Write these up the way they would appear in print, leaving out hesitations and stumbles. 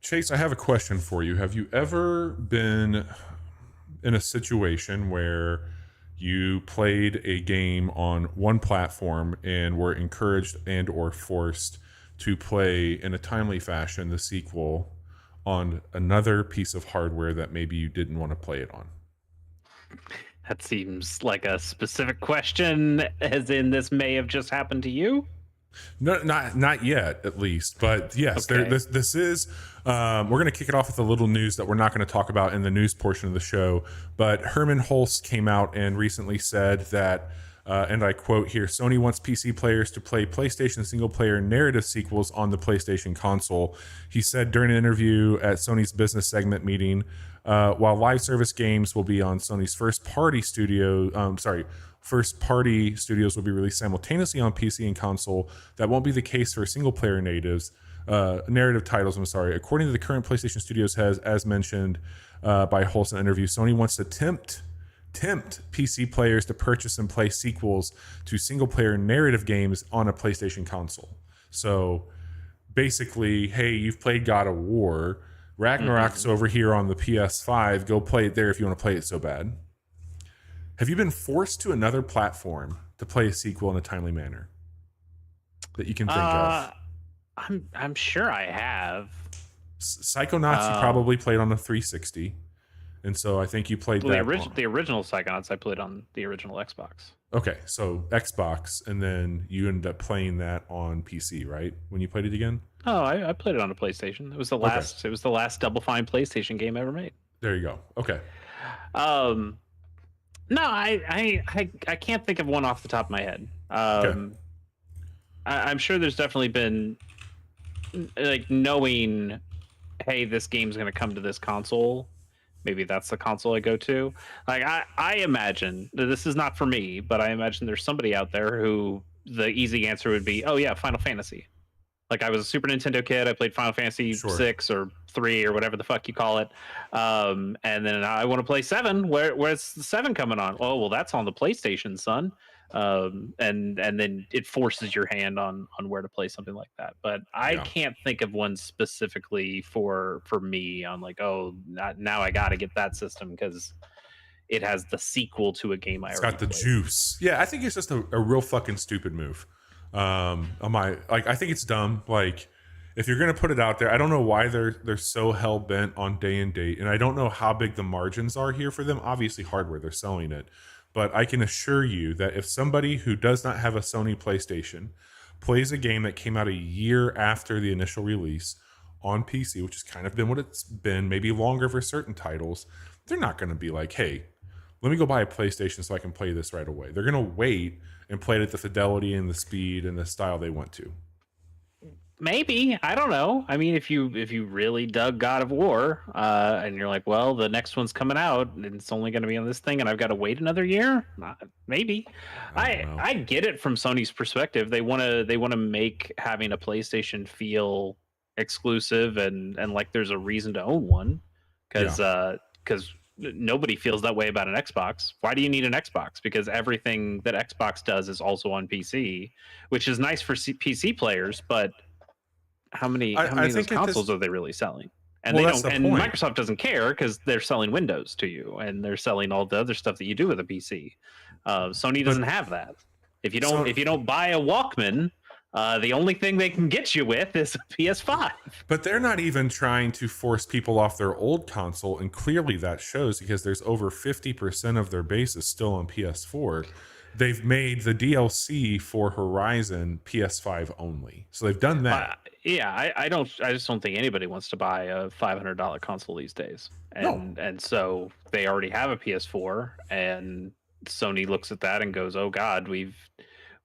Chase, I have a question for you. Have you ever been in a situation where you played a game on one platform and were encouraged and or forced to play in a timely fashion the sequel on another piece of hardware that maybe you didn't want to play it on? That seems like a specific question, as in this may have just happened to you. No, not yet, at least. But yes, Okay. this is. We're going to kick it off with a little news that we're not going to talk about in the news portion of the show. But Herman Hulst came out and recently said that, and I quote here: "Sony wants PC players to play PlayStation single-player narrative sequels on the PlayStation console." He said during an interview at Sony's business segment meeting, while live service games will be on Sony's first-party studios will be released simultaneously on PC and console. That won't be the case for single-player narrative titles. According to the current PlayStation Studios has, as mentioned by Hulst in an interview, Sony wants to tempt PC players to purchase and play sequels to single-player narrative games on a PlayStation console. So basically, hey, you've played God of War. Ragnarok's over here on the PS5. Go play it there if you want to play it so bad. Have you been forced to another platform to play a sequel in a timely manner that you can think of? I'm sure I have. Psychonauts you probably played on a 360, and so I think you played that. The original Psychonauts I played on the original Xbox. Okay, so Xbox, and then you ended up playing that on PC, right? When you played it again? Oh, I played it on a PlayStation. It was the last. Okay. It was the last Double Fine PlayStation game ever made. There you go. Okay. No, I can't think of one off the top of my head. Okay. I'm sure there's definitely been, like, knowing, hey, this game's going to come to this console. Maybe that's the console I go to. Like, I imagine, this is not for me, but I imagine there's somebody out there who the easy answer would be, oh yeah, Final Fantasy. Like, I was a Super Nintendo kid. I played Final Fantasy 6 or 3 or whatever the fuck you call it. And then I want to play 7. Where's the 7 coming on? Oh, well, that's on the PlayStation, son. And then it forces your hand on where to play something like that. But I can't think of one specifically for me on, like, oh, now I got to get that system because it has the sequel to a game I already played. It's got the juice. Yeah, I think it's just a real fucking stupid move. I think it's dumb. Like, if you're gonna put it out there, I don't know why they're so hell bent on day and date, and I don't know how big the margins are here for them. Obviously, hardware, they're selling it, but I can assure you that if somebody who does not have a Sony PlayStation plays a game that came out a year after the initial release on PC, which has kind of been what it's been, maybe longer for certain titles, they're not going to be like, hey, let me go buy a PlayStation so I can play this right away. They're going to wait and play it at the fidelity and the speed and the style they want to. Maybe, I don't know. I mean, if you really dug God of War, and you're like, well, the next one's coming out and it's only going to be on this thing, and I've got to wait another year. Maybe. I get it from Sony's perspective. They want to make having a PlayStation feel exclusive and like there's a reason to own one, because nobody feels that way about an Xbox. Why do you need an Xbox? Because everything that Xbox does is also on PC, which is nice for PC players, but how many of those consoles are they really selling? And they don't. And Microsoft doesn't care because they're selling Windows to you, and they're selling all the other stuff that you do with a PC. Sony doesn't have that. If you don't buy a Walkman, the only thing they can get you with is a PS5. But they're not even trying to force people off their old console, and clearly that shows because there's over 50% of their base is still on PS4. They've made the DLC for Horizon PS5 only, so they've done that. I just don't think anybody wants to buy a $500 console these days, and so they already have a PS4, and Sony looks at that and goes, "Oh God, we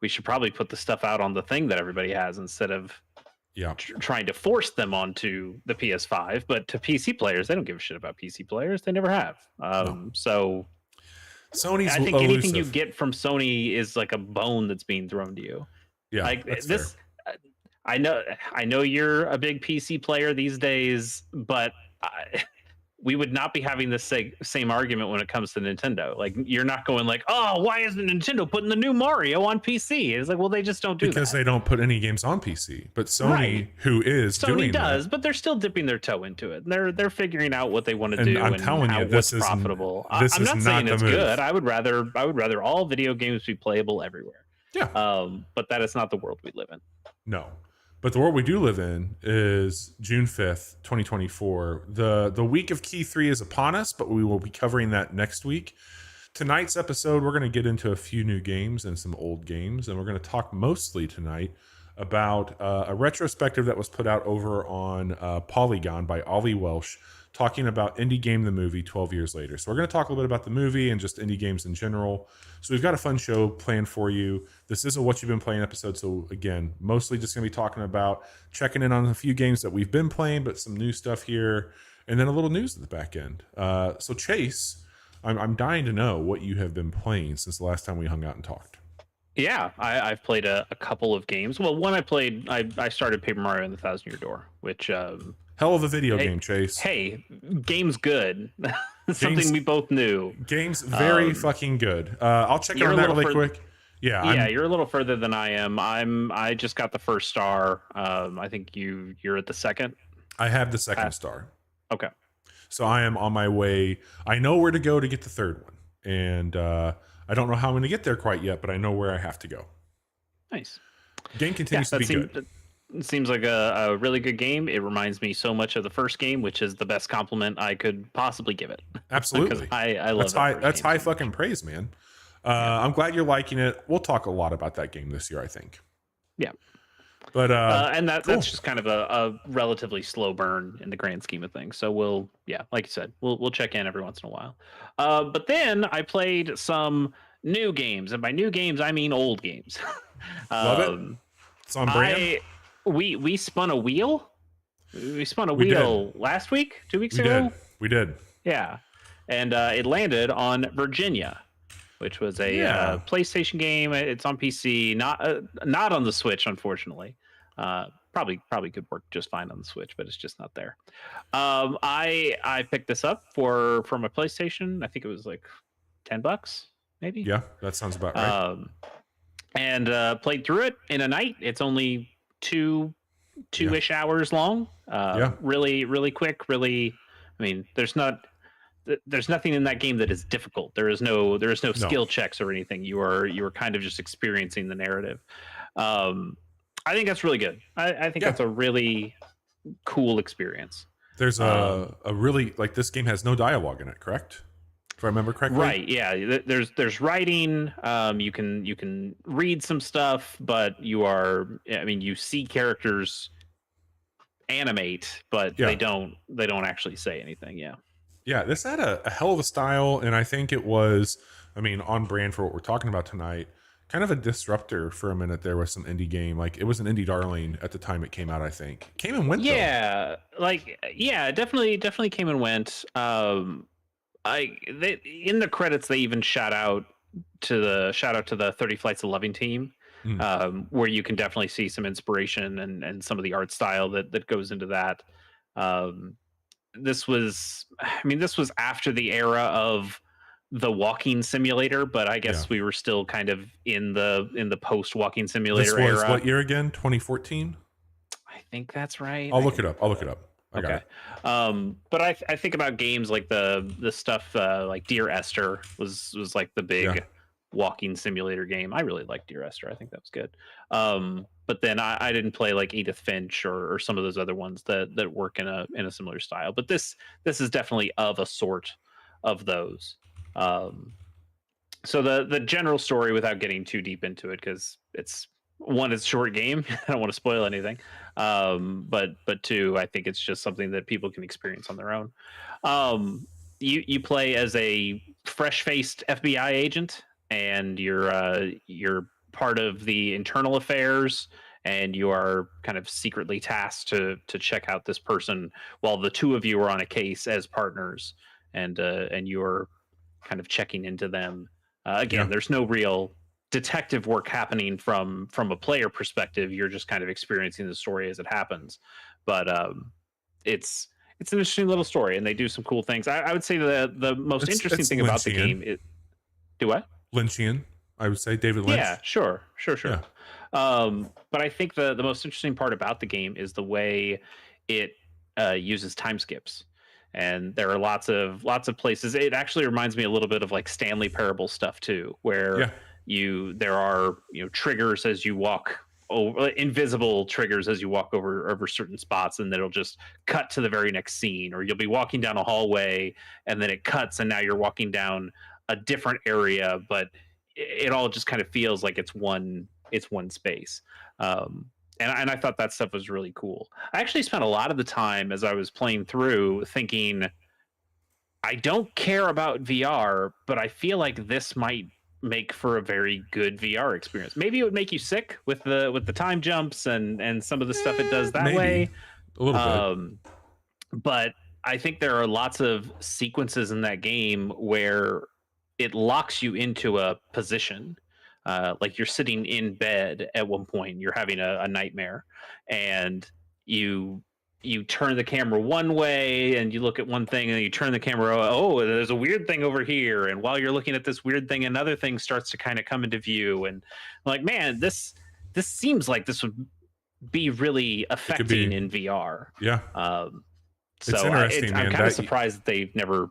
should probably put the stuff out on the thing that everybody has instead of trying to force them onto the PS5." But to PC players, they don't give a shit about PC players. They never have. So Sony's I think anything you get from Sony is like a bone that's being thrown to you. Yeah, like this. Fair. I know you're a big PC player these days, but we would not be having this same argument when it comes to Nintendo. Like, you're not going like, oh, why isn't Nintendo putting the new Mario on PC? It's like, well, they just don't do that. Because they don't put any games on PC. But Sony, who is doing does, that, but they're still dipping their toe into it. They're figuring out what they want to do and what's profitable. I'm not saying it's good. I would rather all video games be playable everywhere. Yeah. But that is not the world we live in. No. But the world we do live in is June 5th, 2024. The week of Key 3 is upon us, but we will be covering that next week. Tonight's episode, we're going to get into a few new games and some old games, and we're going to talk mostly tonight about a retrospective that was put out over on Polygon by Ollie Welsh, talking about Indie Game the Movie 12 years later. So we're going to talk a little bit about the movie and just indie games in general. So we've got a fun show planned for you. This is a What You've Been Playing episode. So again, mostly just going to be talking about checking in on a few games that we've been playing, but some new stuff here, and then a little news at the back end. So Chase, I'm dying to know what you have been playing since the last time we hung out and talked. Yeah, I've played a couple of games. Well, one I started Paper Mario and the Thousand Year Door, which... hell of a video game, Chase. Hey, game's good. Something we both knew. Game's very fucking good. I'll check on that really quick. Yeah, you're a little further than I am. I just got the first star. I think you're at the second. I have the second star. Okay. So I am on my way. I know where to go to get the third one, and I don't know how I'm going to get there quite yet, but I know where I have to go. Nice. Game continues to be good. seems like a really good game. It reminds me so much of the first game, which is the best compliment I could possibly give it. Because Absolutely. I love That's high. that first That's game high so much. fucking praise, man. Yeah. I'm glad you're liking it. We'll talk a lot about that game this year, I think. Yeah. But And cool. that's just kind of a relatively slow burn in the grand scheme of things. So we'll, yeah, like you said, we'll check in every once in a while. But then I played some new games, and by new games I mean old games. Love it. It's on brand. We spun a wheel. We spun a We wheel last week, 2 weeks We ago. did. We did. Yeah, and it landed on Virginia, which was a PlayStation game. It's on PC, not on the Switch, unfortunately. Probably could work just fine on the Switch, but it's just not there. I picked this up for my PlayStation. I think it was like $10, maybe. Yeah, that sounds about right. And played through it in a night. It's only two-ish hours long. Really, really quick. Really, I mean, there's nothing in that game that is difficult. There is no skill checks or anything. You are kind of just experiencing the narrative. I think that's really good. I think that's a really cool experience. There's a really, like, this game has no dialogue in it, correct? If I remember correctly. Right. Yeah. There's writing. You can read some stuff, but you see characters animate, but they don't actually say anything. Yeah. Yeah, this had a hell of a style, and I think it was, on brand for what we're talking about tonight. Kind of a disruptor for a minute there with some indie game. Like, it was an indie darling at the time it came out, I think. Came and went, definitely came and went. In the credits, they even shout out to the 30 Flights of Loving team, where you can definitely see some inspiration and some of the art style that goes into that. This was after the era of the walking simulator, but I guess we were still kind of in the post walking simulator era. This was what year again? 2014? I think that's right. I'll look it up. I got it. But I think about games like the stuff like Dear Esther was like the big walking simulator game. I really liked Dear Esther. I think that was good. But then I didn't play like Edith Finch or some of those other ones that work in a similar style. But this is definitely of a sort of those. So the general story, without getting too deep into it, because it's a short game. I don't want to spoil anything. But two, I think it's just something that people can experience on their own. You play as a fresh-faced FBI agent, and you're part of the internal affairs, and you are kind of secretly tasked to check out this person while the two of you are on a case as partners, and you're kind of checking into them. There's no real detective work happening from a player perspective. You're just kind of experiencing the story as it happens. But it's an interesting little story, and they do some cool things. I would say the most interesting thing about the game is do what? Lynchian, I would say. David Lynch. Yeah, sure. Yeah. But I think the most interesting part about the game is the way it uses time skips. And there are lots of places. It actually reminds me a little bit of like Stanley Parable stuff too, where there are triggers as you walk over, invisible triggers as you walk over certain spots, and it'll just cut to the very next scene. Or you'll be walking down a hallway, and then it cuts, and now you're walking down a different area, but it all just kind of feels like it's one space. And I thought that stuff was really cool. I actually spent a lot of the time as I was playing through thinking, I don't care about VR, but I feel like this might make for a very good VR experience. Maybe it would make you sick with the time jumps and some of the stuff it does that way. A little bit. But I think there are lots of sequences in that game where it locks you into a position. Like you're sitting in bed at one point, you're having a nightmare, and you turn the camera one way and you look at one thing, and then you turn the camera, oh, there's a weird thing over here, and while you're looking at this weird thing, another thing starts to kind of come into view, and I'm like, man, this seems like this would be really affecting in VR. Yeah. So it's interesting, I'm kind of surprised that they've never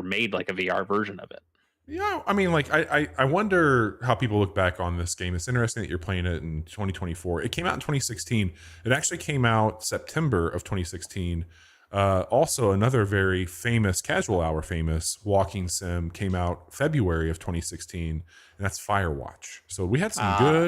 made like a VR version of it. Yeah, I mean, like I wonder how people look back on this game. It's interesting that you're playing it in 2024. It came out in 2016. It actually came out September of 2016. Also, another very famous casual hour famous walking sim came out February of 2016, and that's Firewatch. So we had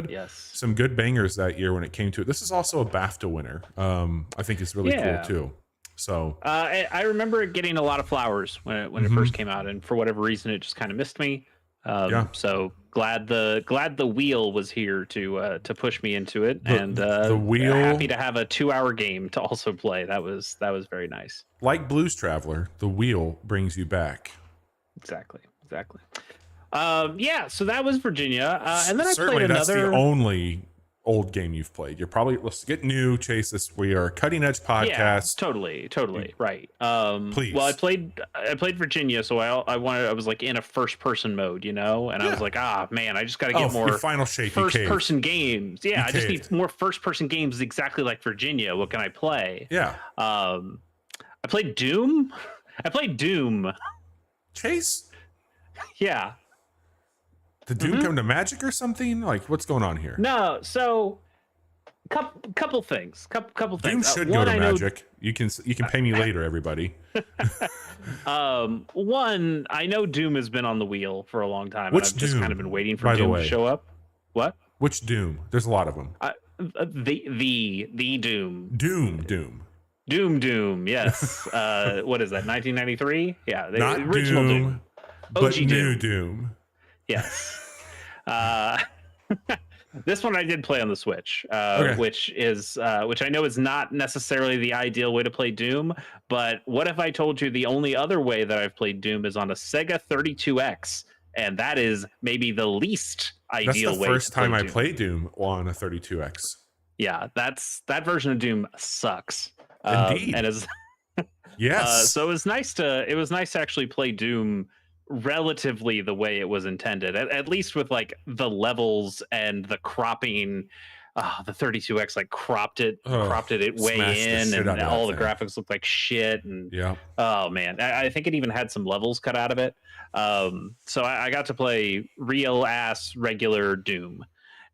Yes. some good bangers that year when it came to it. This is also a BAFTA winner. I think it's really cool Yeah. too. So I remember it getting a lot of flowers when it first came out, and for whatever reason, it just kind of missed me. yeah, So glad the wheel was here to push me into it, and the wheel, happy to have a 2-hour game to also play. That was very nice. like Blues Traveler, the wheel brings you back. Exactly. Yeah. So that was Virginia, and then I Certainly, played that's another. the only old game you've played. You're probably, let's get new, Chase. This, we are a cutting edge podcast. Yeah, totally right. Please. Well, I played Virginia, so I was like in a first person mode, and I was like, man, I just got to get more your final shape. first person games. Yeah, I just caved. need more first person games exactly like Virginia. What can I play? Yeah. I played Doom. Chase, Yeah. did Doom come to Magic or something? Like, what's going on here? No, so couple things. Couple Doom things. should go to Magic. You can pay me later, everybody. One, I know Doom has been on the wheel for a long time. Which and I've just Doom, kind of been waiting for by the Doom way? to show up. What? Which Doom? There's a lot of them. The Doom. Doom. Yes. What is that? 1993? Yeah. The Not original Doom. but OG new Doom. Doom. Yes. This one I did play on the Switch, Okay. which I know is not necessarily the ideal way to play Doom. But what if I told you the only other way that I've played Doom is on a Sega 32X, and that is maybe the least ideal That's way. the first time I Doom. played Doom on a 32X. Yeah, that version of Doom sucks. Indeed. And is Yes. so it was nice to actually play Doom relatively the way it was intended, at least with like the levels and the cropping. The 32X like cropped it way in, and all the graphics looked like shit. And yeah. Oh man, I think it even had some levels cut out of it. So I got to play real ass regular Doom.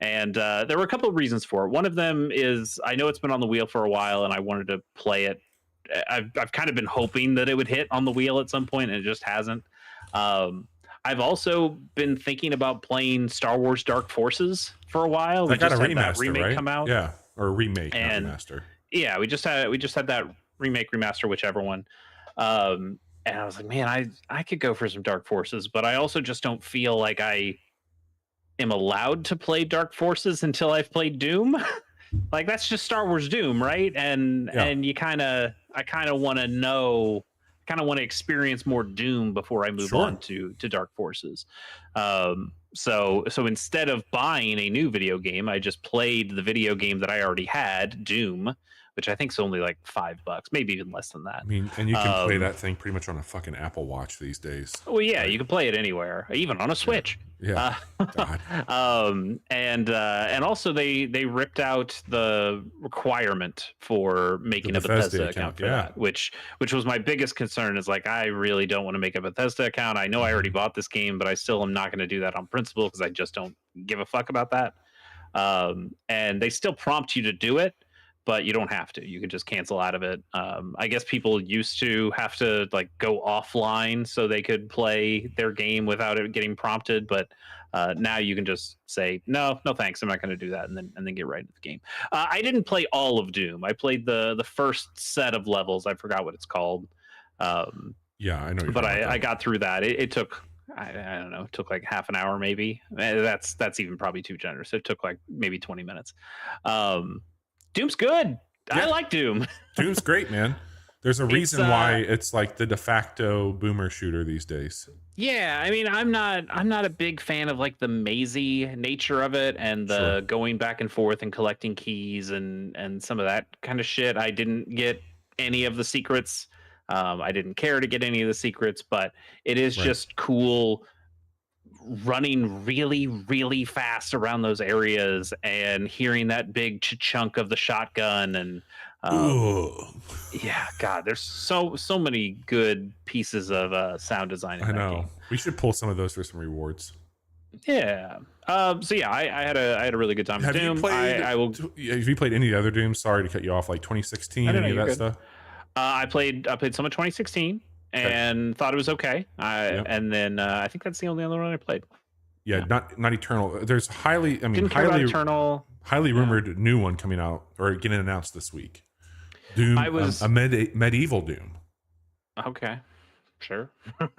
And there were a couple of reasons for it. One of them is I know it's been on the wheel for a while, and I wanted to play it. I've kind of been hoping that it would hit on the wheel at some point, and it just hasn't. I've also been thinking about playing Star Wars Dark Forces for a while. We got a remaster, remake right? Come out. Yeah, or a remake, and not remaster. Yeah, we just had that remake, remaster, whichever one. And I was like, man, I could go for some Dark Forces, but I also just don't feel like I am allowed to play Dark Forces until I've played Doom. Like that's just Star Wars Doom, right? And I kind of want to experience more Doom before I move on to Dark Forces. So instead of buying a new video game, I just played the video game that I already had, Doom, which I think is only like $5, maybe even less than that. I mean, and you can play that thing pretty much on a fucking Apple Watch these days. Well, yeah, you can play it anywhere, even on a Switch. Yeah. And also they ripped out the requirement for making a Bethesda account for that, which was my biggest concern. Is like, I really don't want to make a Bethesda account. I know I already bought this game, but I still am not going to do that on principle because I just don't give a fuck about that. And they still prompt you to do it, but you don't have to. You can just cancel out of it. I guess people used to have to like go offline so they could play their game without it getting prompted. But now you can just say, no, thanks. I'm not going to do that. And then get right into the game. I didn't play all of Doom. I played the first set of levels. I forgot what it's called. Yeah, I know. But I got through that. It took, I don't know, it took like half an hour, maybe. That's even probably too generous. It took like maybe 20 minutes. Doom's good. Yeah. I like Doom. Doom's great, man. There's a reason why it's like the de facto boomer shooter these days. Yeah, I mean, I'm not a big fan of like the mazy nature of it and the going back and forth and collecting keys and some of that kind of shit. I didn't get any of the secrets. I didn't care to get any of the secrets, but it is just cool running really, really fast around those areas and hearing that big chunk of the shotgun and Ugh. Yeah, God, there's so many good pieces of sound design in I that know. game. We should pull some of those for some rewards. Yeah. So yeah, I had a really good time with Have you Doom. played? I will. Have you played any other Dooms? Sorry to cut you off. Like 2016, I don't know. any of You're that good. stuff? I played some of 2016 Okay. and thought it was okay. Yep. And then I think that's the only other one I played. Yeah. Yeah. Not Eternal. There's Didn't care about Eternal. highly Yeah. rumored new one coming out or getting announced this week. Doom, I was medieval Doom. okay. Sure.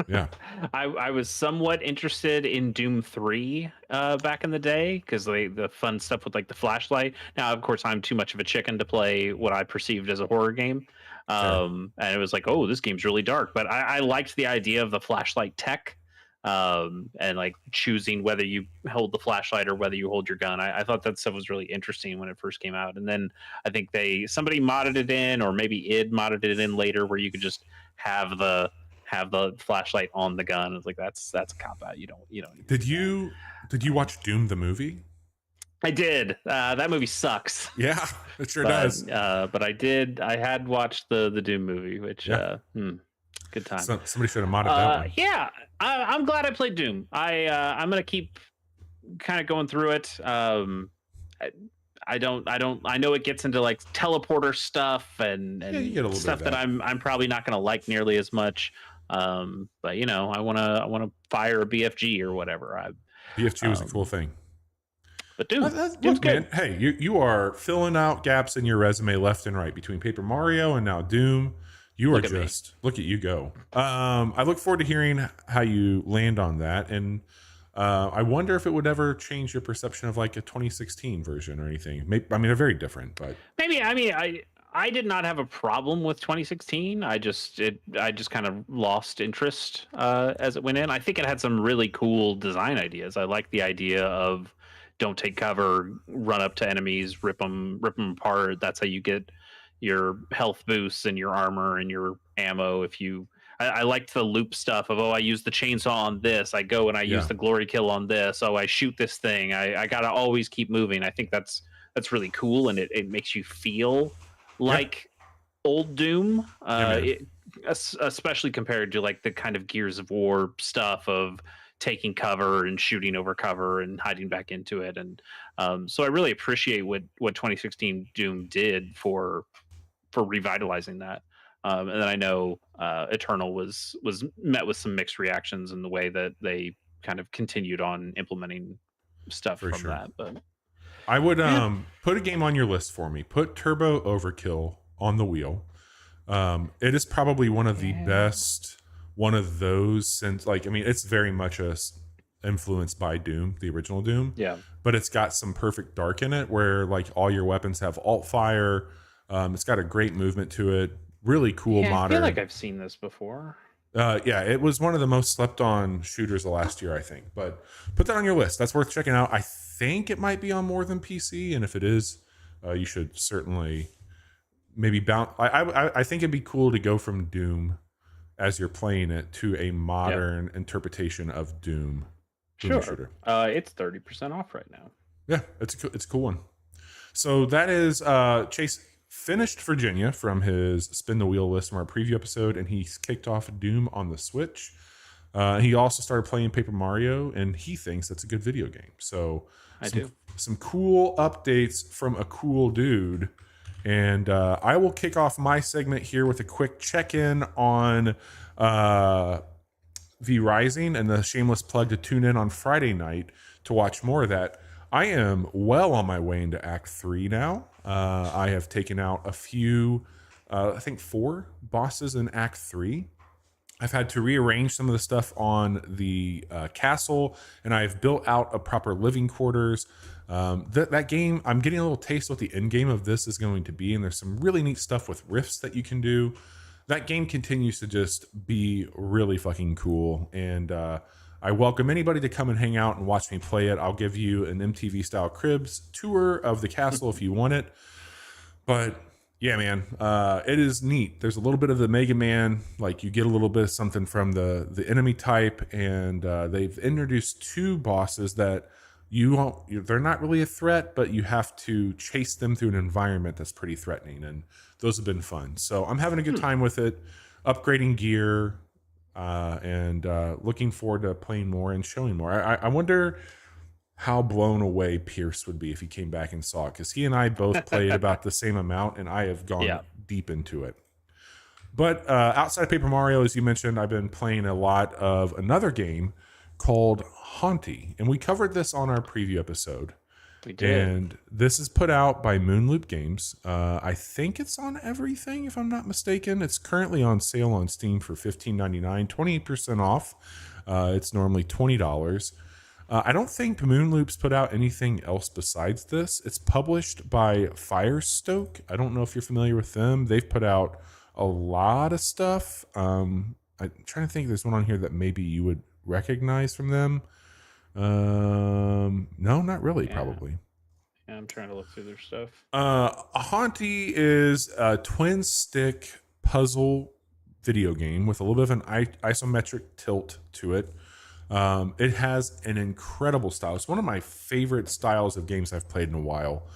Yeah. I was somewhat interested in Doom 3 back in the day because the fun stuff with like the flashlight. Now, of course, I'm too much of a chicken to play what I perceived as a horror game. Fair. And it was like, oh, this game's really dark. But I liked the idea of the flashlight tech, and like choosing whether you hold the flashlight or whether you hold your gun. I thought that stuff was really interesting when it first came out. And then I think somebody modded it in, or maybe id modded it in later, where you could just have the flashlight on the gun. It's like that's a cop out. You don't need to do Did you watch Doom the movie? that. I did. That movie sucks. Yeah, it sure does. But I had watched the Doom movie, which good time. Somebody should have modded that one. Yeah, I'm glad I played Doom. I'm gonna keep kind of going through it. I know it gets into like teleporter stuff and you get a little stuff bit of that I'm probably not gonna like nearly as much. But you know, I wanna fire a BFG or whatever. BFG was a cool thing. But Doom, Look, Doom's good. man, hey, you are filling out gaps in your resume left and right between Paper Mario and now Doom. You are look at you go. I look forward to hearing how you land on that, and I wonder if it would ever change your perception of like a 2016 version or anything. Maybe, I mean, they're very different, but Maybe. I mean, I did not have a problem with 2016. I just kind of lost interest as it went in. I think it had some really cool design ideas. I like the idea of don't take cover, run up to enemies, rip them apart. That's how you get your health boosts and your armor and your ammo. I liked the loop stuff of, I use the chainsaw on this. I go and I use the glory kill on this. I shoot this thing. I gotta always keep moving. I think that's really cool, and it makes you feel like old Doom, especially compared to like the kind of Gears of War stuff of taking cover and shooting over cover and hiding back into it. And so I really appreciate what 2016 Doom did for revitalizing that. And then I know Eternal was met with some mixed reactions in the way that they kind of continued on implementing stuff from that. But I would put a game on your list for me. Put Turbo Overkill on the wheel. It is probably one of the best one of those since, like, I mean, it's very much influenced by Doom, the original Doom. Yeah. But it's got some perfect dark in it where like all your weapons have alt fire. It's got a great movement to it. Really cool modern. I feel like I've seen this before. It was one of the most slept on shooters of last year, I think. But put that on your list. That's worth checking out. I think it might be on more than PC, and if it is, you should certainly maybe bounce. I think it'd be cool to go from Doom as you're playing it to a modern interpretation of Doom. Sure. Shooter. It's 30% off right now. Yeah, it's a cool one. So that is Chase finished Virginia from his spin the wheel list from our preview episode, and he's kicked off Doom on the Switch. He also started playing Paper Mario, and he thinks that's a good video game. So some cool updates from a cool dude. And I will kick off my segment here with a quick check-in on V Rising and the shameless plug to tune in on Friday night to watch more of that. I am well on my way into Act 3 now. I have taken out a few, I think 4 bosses in Act 3. I've had to rearrange some of the stuff on the castle, and I've built out a proper living quarters. That game, I'm getting a little taste of what the end game of this is going to be, and there's some really neat stuff with rifts that you can do. That game continues to just be really fucking cool, and I welcome anybody to come and hang out and watch me play it. I'll give you an MTV-style Cribs tour of the castle if you want it. But yeah, man, it is neat. There's a little bit of the Mega Man, like you get a little bit of something from the enemy type, and they've introduced 2 bosses that you won't, they're not really a threat, but you have to chase them through an environment that's pretty threatening, and those have been fun. So I'm having a good time with it, upgrading gear, and looking forward to playing more and showing more. I wonder how blown away Pierce would be if he came back and saw it, because he and I both played about the same amount, and I have gone Yeah. deep into it. But outside of Paper Mario, as you mentioned, I've been playing a lot of another game called Hauntii, and we covered this on our preview episode. We did. And this is put out by Moonloop Games. I think it's on everything, if I'm not mistaken. It's currently on sale on Steam for $15.99, 28% off. It's normally $20. I don't think Moonloop's put out anything else besides this. It's published by Firestoke. I don't know if you're familiar with them. They've put out a lot of stuff. I'm trying to think if there's one on here that maybe you would recognize from them. No, not really, probably. Yeah, I'm trying to look through their stuff. Hauntii is a twin stick puzzle video game with a little bit of an isometric tilt to it. It has an incredible style. It's one of my favorite styles of games I've played in a while.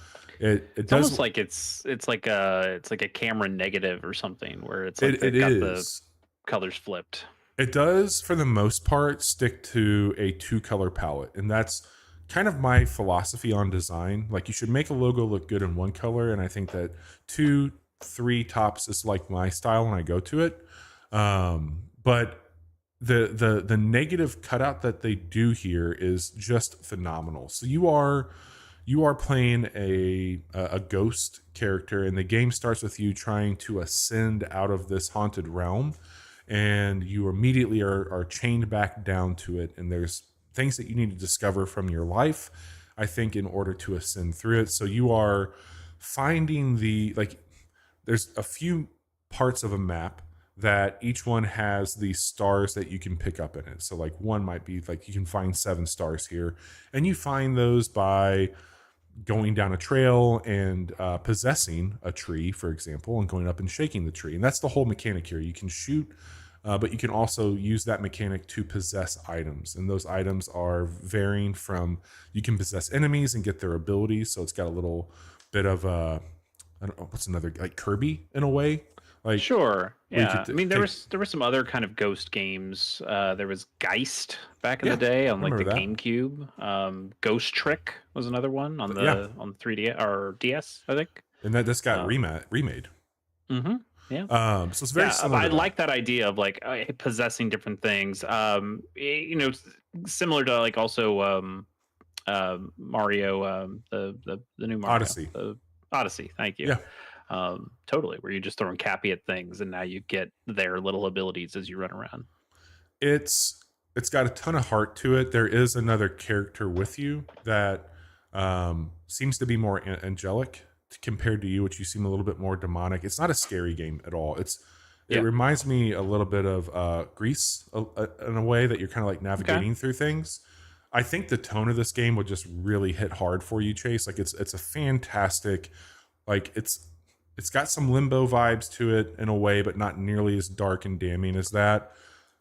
It's does almost like it's like a camera negative or something, where it's like got the colors flipped. It does, for the most part, stick to a 2-color palette, and that's kind of my philosophy on design. Like, you should make a logo look good in one color, and I think that 2, 3 tops is like my style when I go to it. But the negative cutout that they do here is just phenomenal. So you are playing a ghost character, and the game starts with you trying to ascend out of this haunted realm, and you immediately are chained back down to it, and there's things that you need to discover from your life, I think, in order to ascend through it. So you are finding there's a few parts of a map that each one has these stars that you can pick up in it. So like one might be like, you can find 7 stars here, and you find those by going down a trail and possessing a tree, for example, and going up and shaking the tree. And that's the whole mechanic here. You can shoot, but you can also use that mechanic to possess items. And those items are varying from, you can possess enemies and get their abilities. So it's got a little bit of I don't know, what's another, like Kirby in a way. Like, sure, yeah. I mean, there were some other kind of ghost games. There was Geist back in the day on like the GameCube. Ghost Trick was another one on the 3D or DS, I think. And that just got remade. Mm-hmm. Yeah. So it's very similar. I like that idea of like possessing different things. Similar to like also Mario, the new Mario, Odyssey. Odyssey. Thank you. Yeah. Totally, where you're just throwing Cappy at things, and now you get their little abilities as you run around. It's got a ton of heart to it. There is another character with you that seems to be more angelic compared to you, which you seem a little bit more demonic. It's not a scary game at all. It reminds me a little bit of Grease in a way that you're kind of like navigating through things. I think the tone of this game would just really hit hard for you, Chase. Like, it's a fantastic, like, it's got some Limbo vibes to it in a way, but not nearly as dark and damning as that.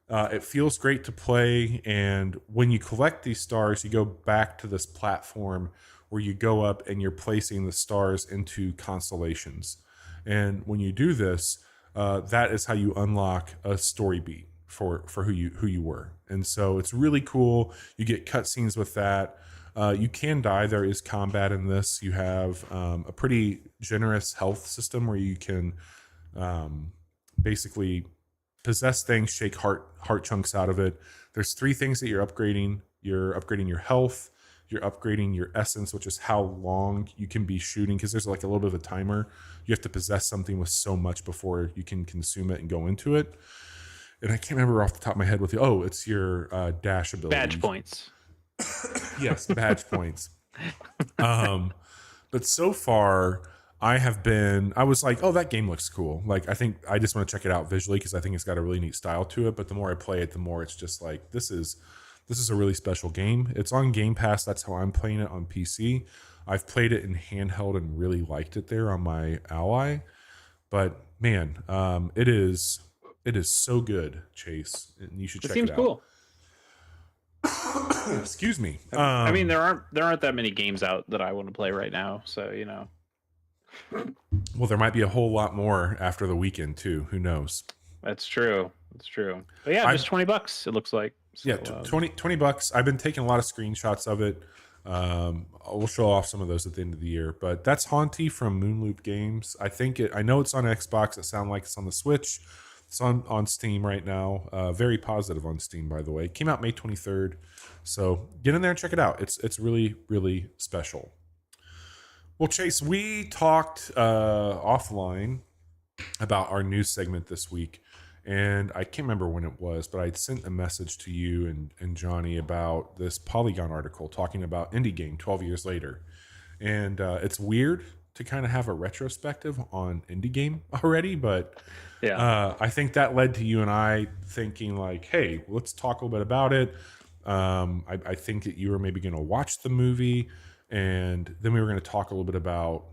It feels great to play, and when you collect these stars, you go back to this platform where you go up and you're placing the stars into constellations. And when you do this, that is how you unlock a story beat for who you were. And so it's really cool. You get cutscenes with that. You can die. There is combat in this. You have a pretty generous health system where you can basically possess things, shake heart chunks out of it. There's 3 things that you're upgrading. You're upgrading your health. You're upgrading your essence, which is how long you can be shooting, because there's like a little bit of a timer. You have to possess something with so much before you can consume it and go into it. And I can't remember off the top of my head what it's your dash ability. Badge points. Yes, badge points. But so far, I was like, oh, that game looks cool. Like, I think I just want to check it out visually because I think it's got a really neat style to it. But the more I play it, the more it's just like, this is a really special game. It's on Game Pass. That's how I'm playing it on PC. I've played it in handheld and really liked it there on my Ally. But man, it is so good, Chase. And you should check it out. It seems cool. Excuse me. I mean, there aren't that many games out that I want to play right now, so you know. Well, there might be a whole lot more after the weekend too. Who knows? That's true. That's true. But yeah, just $20. It looks like. So, yeah, 20 bucks. I've been taking a lot of screenshots of it. We'll show off some of those at the end of the year. But that's Hauntii from Moonloop Games. I know it's on Xbox. It sounds like it's on the Switch. It's on Steam right now. Very positive on Steam, by the way. It came out May 23rd. So get in there and check it out. It's really, really special. Well, Chase, we talked offline about our news segment this week. And I can't remember when it was, but I sent a message to you and Johnny about this Polygon article talking about indie game 12 years later. And it's weird to kind of have a retrospective on indie game already, but yeah, I think that led to you and I thinking like, hey, let's talk a little bit about it. I think that you were maybe going to watch the movie, and then we were going to talk a little bit about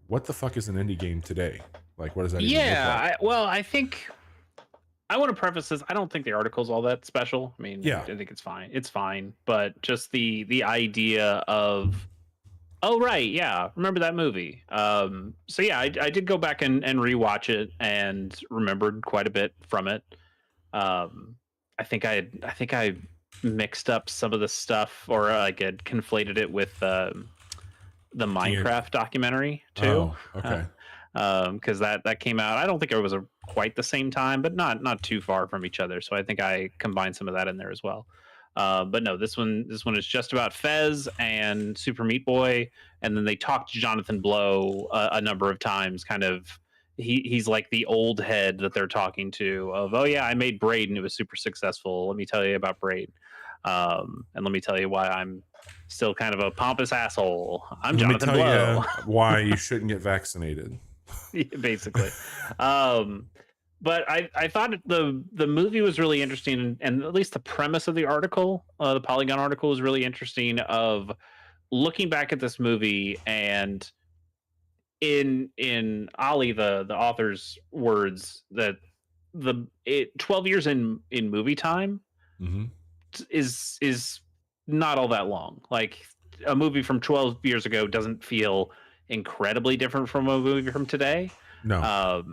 what the fuck is an indie game today? Like, what does that even look like? I think I want to preface this. I don't think the article's all that special. I mean, Yeah. I think it's fine. It's fine, but just the idea of, oh right, yeah, remember that movie. So yeah, I did go back and rewatch it and remembered quite a bit from it. I think I mixed up some of the stuff, or like had conflated it with the Minecraft documentary too. Oh, okay. Because that came out. I don't think it was quite the same time, but not too far from each other. So I think I combined some of that in there as well. But no, this one is just about Fez and Super Meat Boy, and then they talked to Jonathan Blow a number of times. Kind of, he's like the old head that they're talking to. Of, oh yeah, I made Braid and it was super successful. Let me tell you about Braid, and let me tell you why I'm still kind of a pompous asshole. I'm Jonathan Blow. Let me tell you why you shouldn't get vaccinated. Basically. But I thought the movie was really interesting, and at least the premise of the article, the Polygon article, was really interesting. Of looking back at this movie, and in Ali, the author's words, that 12 years in movie time is not all that long. Like, a movie from 12 years ago doesn't feel incredibly different from a movie from today. No.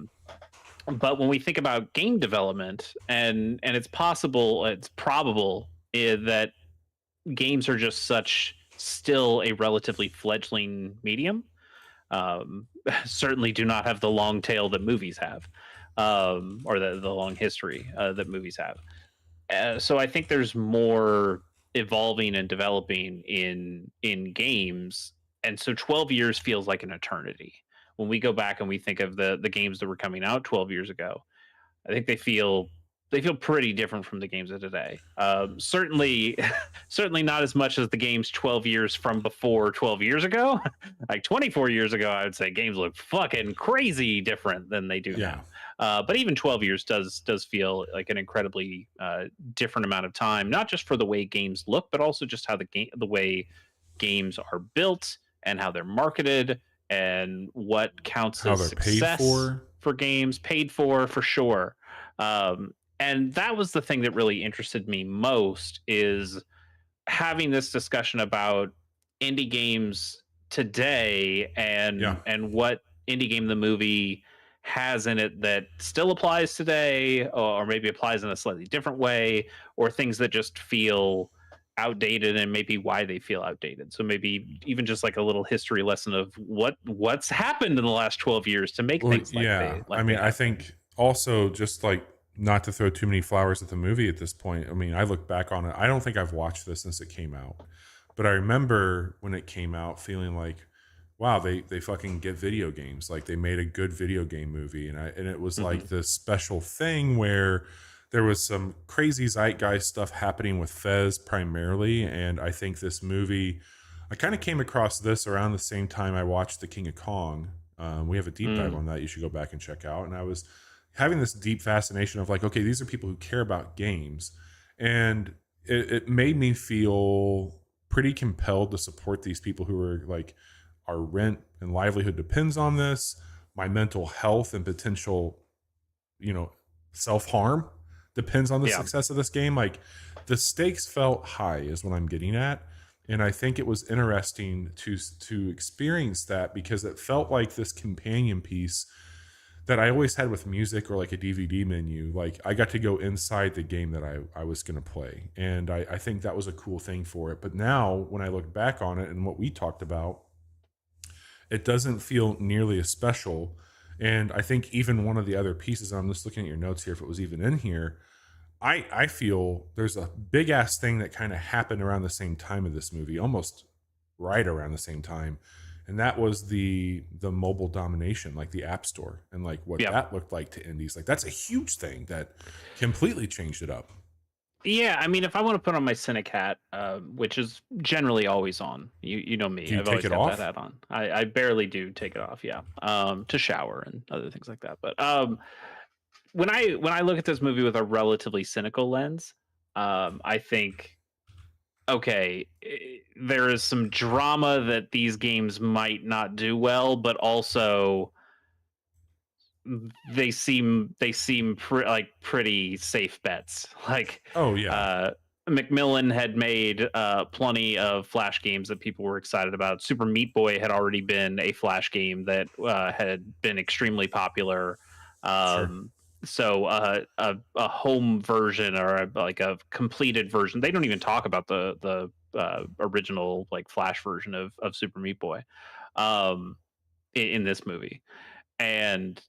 But when we think about game development, and it's probable that games are just still a relatively fledgling medium. Certainly do not have the long tail that movies have, or the long history that movies have. So I think there's more evolving and developing in games, and so 12 years feels like an eternity. When we go back and we think of the games that were coming out 12 years ago, I think they feel pretty different from the games of today. Certainly not as much as the games 12 years from before 12 years ago. Like 24 years ago, I would say games look fucking crazy different than they do now. But even 12 years does feel like an incredibly different amount of time, not just for the way games look, but also just how the way games are built and how they're marketed and what counts as success for games, paid for sure. And that was the thing that really interested me most, is having this discussion about indie games today and what Indie Game the movie has in it that still applies today, or maybe applies in a slightly different way, or things that just feel outdated and maybe why they feel outdated. So maybe even just like a little history lesson of what's happened in the last 12 years to make things like I think also, just like, not to throw too many flowers at the movie at this point. I mean, I look back on it. I don't think I've watched this since it came out, but I remember when it came out feeling like, wow, they fucking get video games. Like, they made a good video game movie. And it was like this special thing where there was some crazy zeitgeist stuff happening with Fez primarily. And I think this movie, I kind of came across this around the same time I watched The King of Kong. We have a deep dive on that you should go back and check out. And I was having this deep fascination of like, okay, these are people who care about games. And it made me feel pretty compelled to support these people who are like, our rent and livelihood depends on this. My mental health and potential, self-harm depends on the success of this game. Like, the stakes felt high is what I'm getting at. And I think it was interesting to experience that, because it felt like this companion piece that I always had with music or like a DVD menu. Like I got to go inside the game that I was going to play. And I think that was a cool thing for it. But now when I look back on it and what we talked about, it doesn't feel nearly as special. And I think even one of the other pieces, I'm just looking at your notes here, if it was even in here, I feel there's a big ass thing that kind of happened around the same time of this movie, almost right around the same time. And that was the mobile domination, like the App Store, and like what that looked like to indies. Like that's a huge thing that completely changed it up. Yeah, I mean, if I want to put on my Cynic hat, which is generally always on, you know me, Do you I've take always it got off? that hat on. I barely do take it off, yeah, to shower and other things like that. But when I look at this movie with a relatively cynical lens, I think, okay, there is some drama that these games might not do well, but also they seem pretty safe bets. Like Oh yeah, Macmillan had made plenty of Flash games that people were excited about. Super Meat Boy had already been a Flash game that had been extremely popular. sure, So a home version or like a completed version. They don't even talk about the original like Flash version of Super Meat Boy in this movie, and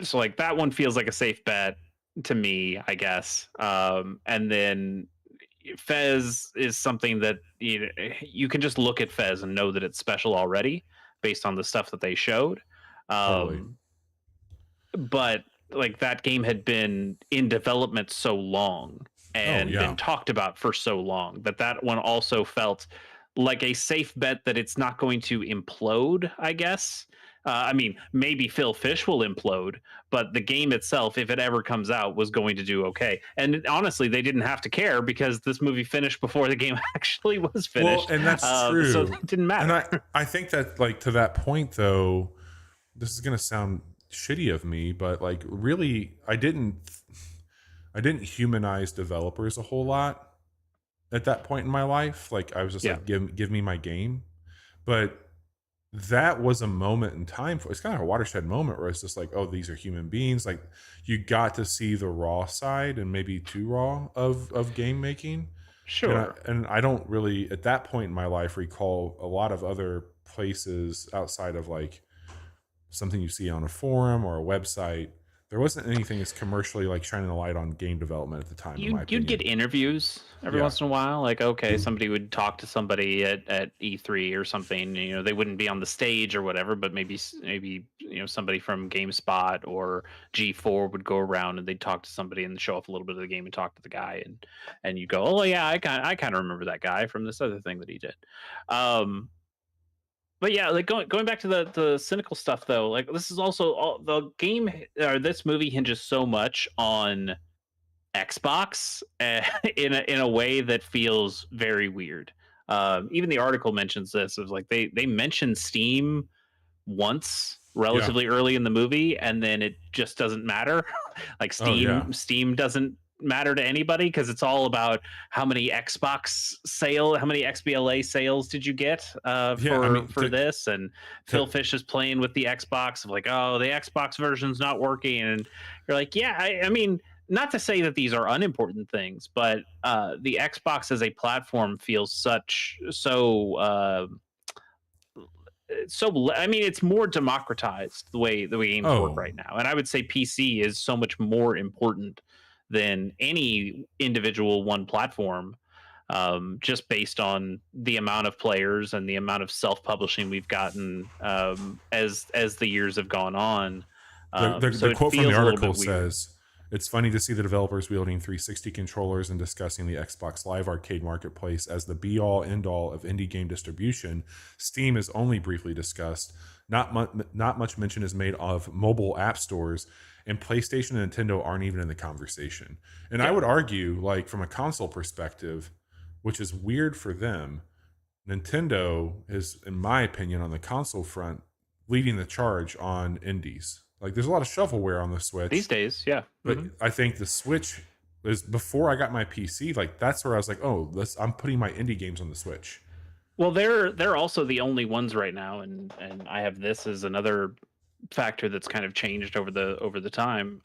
so like that one feels like a safe bet to me, I guess. And then Fez is something that you can just look at Fez and know that it's special already based on the stuff that they showed. totally. Um, but like that game had been in development so long Oh and yeah. been talked about for so long that one also felt like a safe bet that it's not going to implode, I guess. I mean, maybe Phil Fish will implode, but the game itself, if it ever comes out, was going to do okay. And honestly, they didn't have to care because this movie finished before the game actually was Well, finished. and that's So true. it didn't And matter. I think that like to that point though, this is gonna sound shitty of me, but like really I didn't humanize developers a whole lot at that point in my life. Like I was just Yeah, like, give me my game. But that was a moment in time for, it's kind of a watershed moment where it's just like, oh, these are human beings. Like you got to see the raw side, and maybe too raw, of game making. sure. And I don't really at that point in my life recall a lot of other places outside of like something you see on a forum or a website. There wasn't anything that's commercially like shining a light on game development at the time, in my You'd get opinion. interviews every Yeah. once in a while. Like, okay, somebody would talk to somebody at E3 or something. They wouldn't be on the stage or whatever, but maybe somebody from GameSpot or G4 would go around and they'd talk to somebody and show off a little bit of the game and talk to the guy, and you go, oh yeah, I kind of remember that guy from this other thing that he did. But yeah, like going back to the cynical stuff though, like this is also the game, or this movie hinges so much on Xbox in a way that feels very weird. Even the article mentions this. It was like they mentioned Steam once Yeah. relatively early in the movie, and then it just doesn't matter. Like Oh yeah. Steam doesn't matter to anybody because it's all about how many how many XBLA sales did you get Yeah. I mean, for this, and Phil to Fish is playing with the Xbox of like, oh, the Xbox version's not working, and you're like, yeah, I mean, not to say that these are unimportant things, but the Xbox as a platform feels I mean, it's more democratized the way games work oh right now, and I would say PC is so much more important than any individual one platform, just based on the amount of players and the amount of self-publishing we've gotten as the years have gone on. So the it quote from the feels a little article bit weird. says, it's funny to see the developers wielding 360 controllers and discussing the Xbox Live Arcade marketplace as the be all end all of indie game distribution. Steam is only briefly discussed. Not much mention is made of mobile app stores, and PlayStation and Nintendo aren't even in the conversation. And I Yeah. would argue, like from a console perspective, which is weird for them, Nintendo is, in my opinion, on the console front, leading the charge on indies. Like there's a lot of shovelware on the These Switch, days, yeah. but Hmm. I think the Switch is before I got my PC. Like that's where I was like, oh, I'm putting my indie games on the Switch. Well, they're also the only ones right now, and I have this as another factor that's kind of changed over the time.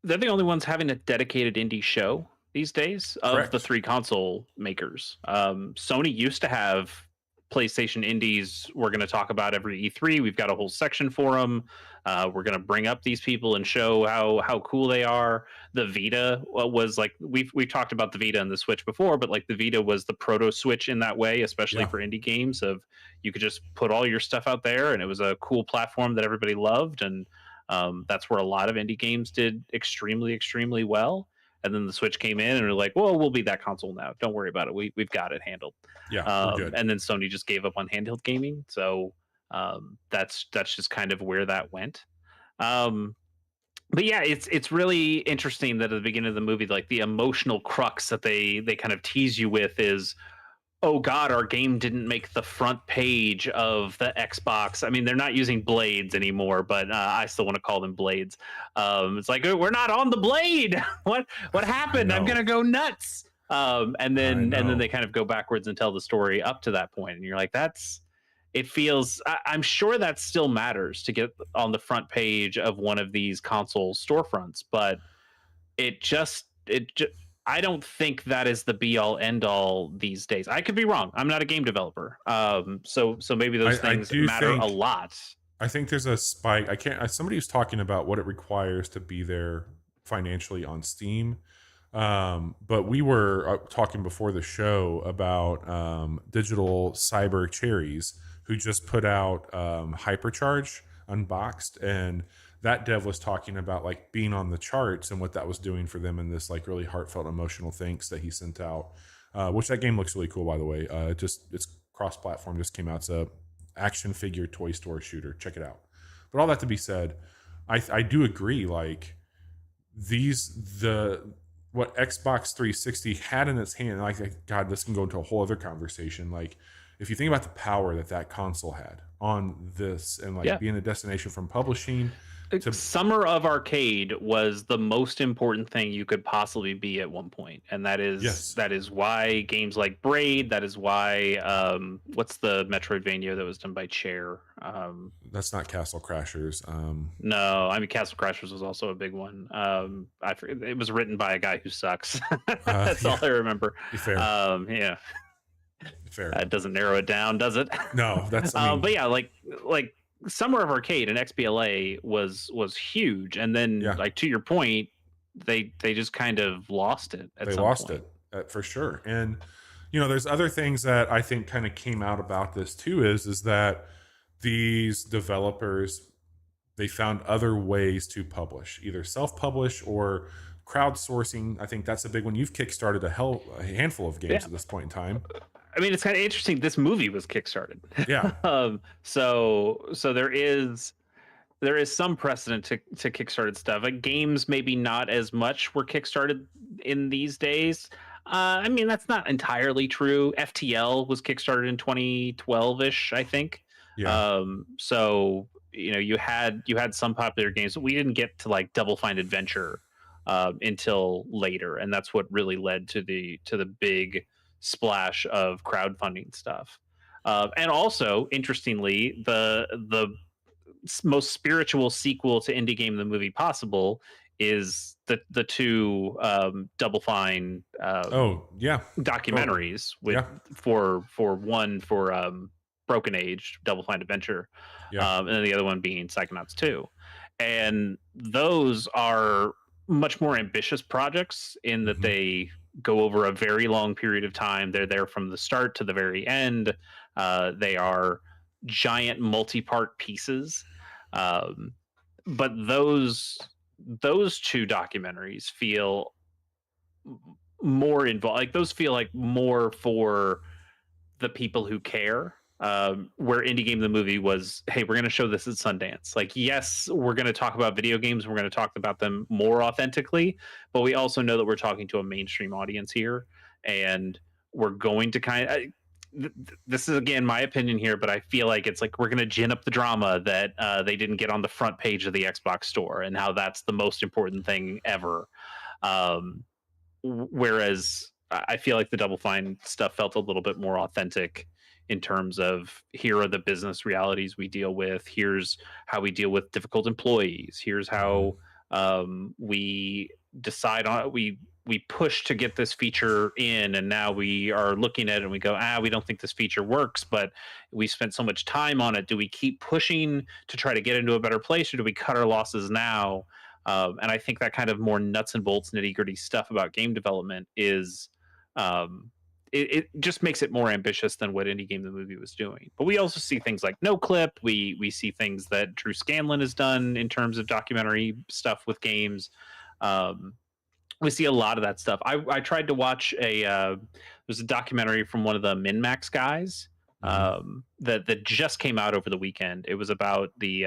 They're the only ones having a dedicated indie show these days of the Correct. three console makers. Sony used to have PlayStation indies we're going to talk about every E3. We've got a whole section for them. We're going to bring up these people and show how cool they are. The Vita was like we've talked about the Vita and the Switch before, but like the Vita was the proto Switch in that way, especially Yeah. for indie games. Of you could just put all your stuff out there, and it was a cool platform that everybody loved, and that's where a lot of indie games did extremely well. And then the Switch came in and we're like, well, we'll be that console now. Don't worry about it. We've got it handled. Yeah, we're good. And then Sony just gave up on handheld gaming. So that's just kind of where that went. But yeah, it's really interesting that at the beginning of the movie, like the emotional crux that they kind of tease you with is, oh God, our game didn't make the front page of the Xbox. I mean, they're not using blades anymore, but I still want to call them blades. It's like, we're not on the blade. What happened? I'm gonna go nuts. And then they kind of go backwards and tell the story up to that point, and you're like, it feels. I'm sure that still matters to get on the front page of one of these console storefronts, but it just I don't think that is the be all end all these days. I could be wrong. I'm not a game developer. So maybe those things matter a lot. I think there's a spike. Somebody was talking about what it requires to be there financially on Steam. But we were talking before the show about Digital Cyber Cherries, who just put out Hypercharge Unboxed, and that dev was talking about like being on the charts and what that was doing for them in this like really heartfelt emotional thanks that he sent out, which that game looks really cool, by the way. It's cross-platform, just came out. It's a action figure toy store shooter. Check it out. But all that to be said, I do agree, like what Xbox 360 had in its hand, like God, this can go into a whole other conversation. Like if you think about the power that console had on this, and like being a destination from publishing to Summer of Arcade was the most important thing you could possibly be at one point, and that is why games like Braid, that is why what's the Metroidvania that was done by Chair? That's not Castle Crashers. No, I mean Castle Crashers was also a big one. I forget, it was written by a guy who sucks. That's all I remember. Fair. Yeah. Fair. That doesn't narrow it down, does it? No, that's. I mean, but yeah, like Summer of Arcade and XBLA was huge, and then like to your point, they just kind of lost it. They lost it for sure. And there's other things that I think kind of came out about this too. Is that these developers, they found other ways to publish, either self-publish or crowdsourcing. I think that's a big one. You've kickstarted a handful of games at this point in time. I mean, it's kind of interesting. This movie was kickstarted. Yeah. So there is some precedent to kickstarted stuff. Like games, maybe not as much were kickstarted in these days. I mean, that's not entirely true. FTL was kickstarted in 2012-ish, I think. Yeah. So you had some popular games. We didn't get to like Double Fine Adventure until later, and that's what really led to the big splash of crowdfunding stuff. And also, interestingly, the most spiritual sequel to Indie Game the Movie possible is the two Double Fine documentaries for Broken Age, Double Fine Adventure, and then the other one being Psychonauts 2. And those are much more ambitious projects in that they go over a very long period of time. They're there from the start to the very end. They are giant multi-part pieces. But those two documentaries feel more involved. Like those feel like more for the people who care. Where Indie Game the Movie was, hey, we're going to show this at Sundance. Like, yes, we're going to talk about video games. We're going to talk about them more authentically, but we also know that we're talking to a mainstream audience here, and we're going to kind of. This is again my opinion here, but I feel like it's like we're going to gin up the drama that they didn't get on the front page of the Xbox store, and how that's the most important thing ever. Whereas I feel like the Double Fine stuff felt a little bit more authentic in terms of here are the business realities we deal with. Here's how we deal with difficult employees. Here's Mhm. how we decide on we push to get this feature in, and now we are looking at it and we go, we don't think this feature works, but we spent so much time on it. Do we keep pushing to try to get into a better place, or do we cut our losses now? And I think that kind of more nuts and bolts, nitty gritty stuff about game development is, it just makes it more ambitious than what Indie Game the Movie was doing. But we also see things like No Clip. We see things that Drew Scanlon has done in terms of documentary stuff with games. Um, we see a lot of that stuff. I tried to watch there's a documentary from one of the MinMax guys Mhm. that just came out over the weekend. It was about the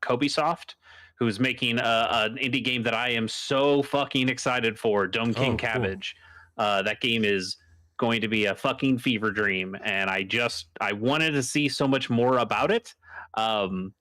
Kobe Soft, who's making an indie game that I am so fucking excited for, Dome King Oh, cool. Cabbage. That game is going to be a fucking fever dream, and I wanted to see so much more about it. Um,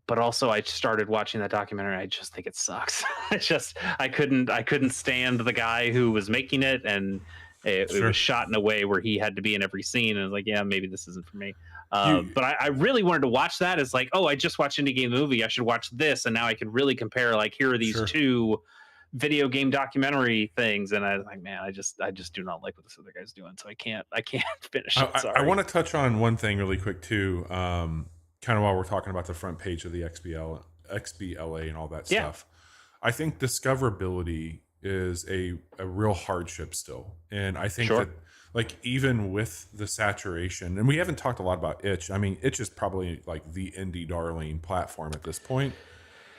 but also I started watching that documentary. I just think it sucks. I couldn't stand the guy who was making it, and it was Sure. shot in a way where he had to be in every scene. And I was like, yeah, maybe this isn't for me. You But I really wanted to watch that. It's like, oh, I just watched Indie Game Movie. I should watch this, and now I can really compare. Like, here are these sure. two video game documentary things, and I was like, man, I just do not like what this other guy's doing, so I can't finish it. I Sorry. want to touch on one thing really quick too. Kind of while we're talking about the front page of the XBLA and all that Yeah, stuff. I think discoverability is a real hardship still. And I think that sure. like even with the saturation, and we haven't talked a lot about itch. I mean, itch is probably like the indie darling platform at this point.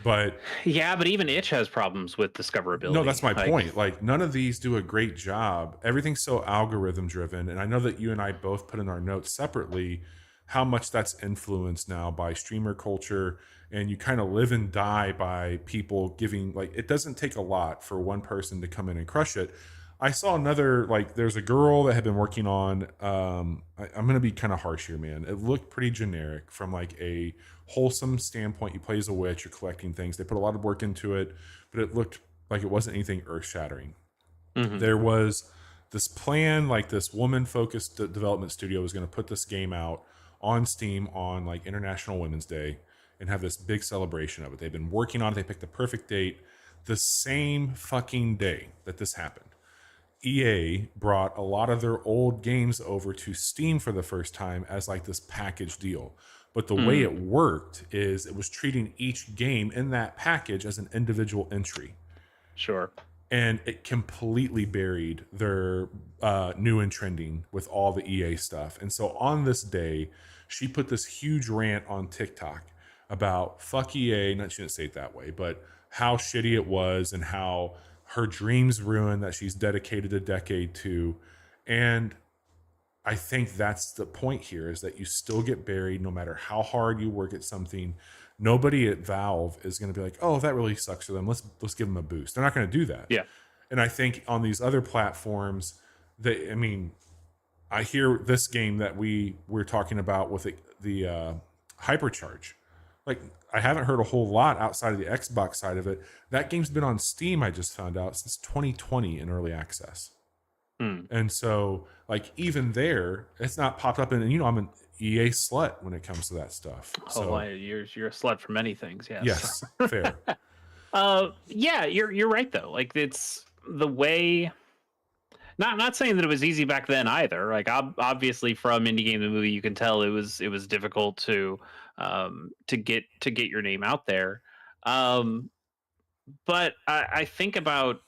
But Yeah, but even Itch has problems with no, that's discoverability. my Like, point. Like none of these do a great job. Everything's so algorithm driven, and I know that you and I both put in our notes separately how much that's influenced now by streamer culture, and you kind of live and die by people giving like it doesn't take a lot for one person to come in and crush it. I saw another like there's a girl that had been working on I'm gonna be kind of harsh here, man. It looked pretty generic from like a wholesome standpoint. You play as a witch, you're collecting things. They put a lot of work into it, but it looked like it wasn't anything earth shattering. mhm. There was this plan, like this woman focused development studio was going to put this game out on Steam on like International Women's Day and have this big celebration of it. They've been working on it. They picked the perfect date. The same fucking day that this happened, EA brought a lot of their old games over to Steam for the first time as like this package deal. But the way it Mm, worked is it was treating each game in that package as an individual entry, sure. and it completely buried their new and trending with all the EA stuff. And so on this day, she put this huge rant on TikTok about fuck EA. Not she didn't say it that way, but how shitty it was and how her dreams ruined that she's dedicated a decade to. And I think that's the point here is that you still get buried no matter how hard you work at something. Nobody at Valve is going to be like, "Oh, that really sucks for them. Let's give them a boost." They're not going to do that. Yeah. And I think on these other platforms, I mean, I hear this game that we're talking about with the Hypercharge. Like, I haven't heard a whole lot outside of the Xbox side of it. That game's been on Steam, I just found out, since 2020 in early access. Mm. And so, like, even there, it's not popped up in, and I'm an EA slut when it comes to that stuff. Oh, So, you're a slut for many things. Yes. yes, fair. Yeah, you're right though. Like, it's the way. Not saying that it was easy back then either. Like, obviously from Indie Game the Movie, you can tell it was difficult to get your name out there. Um, but I think about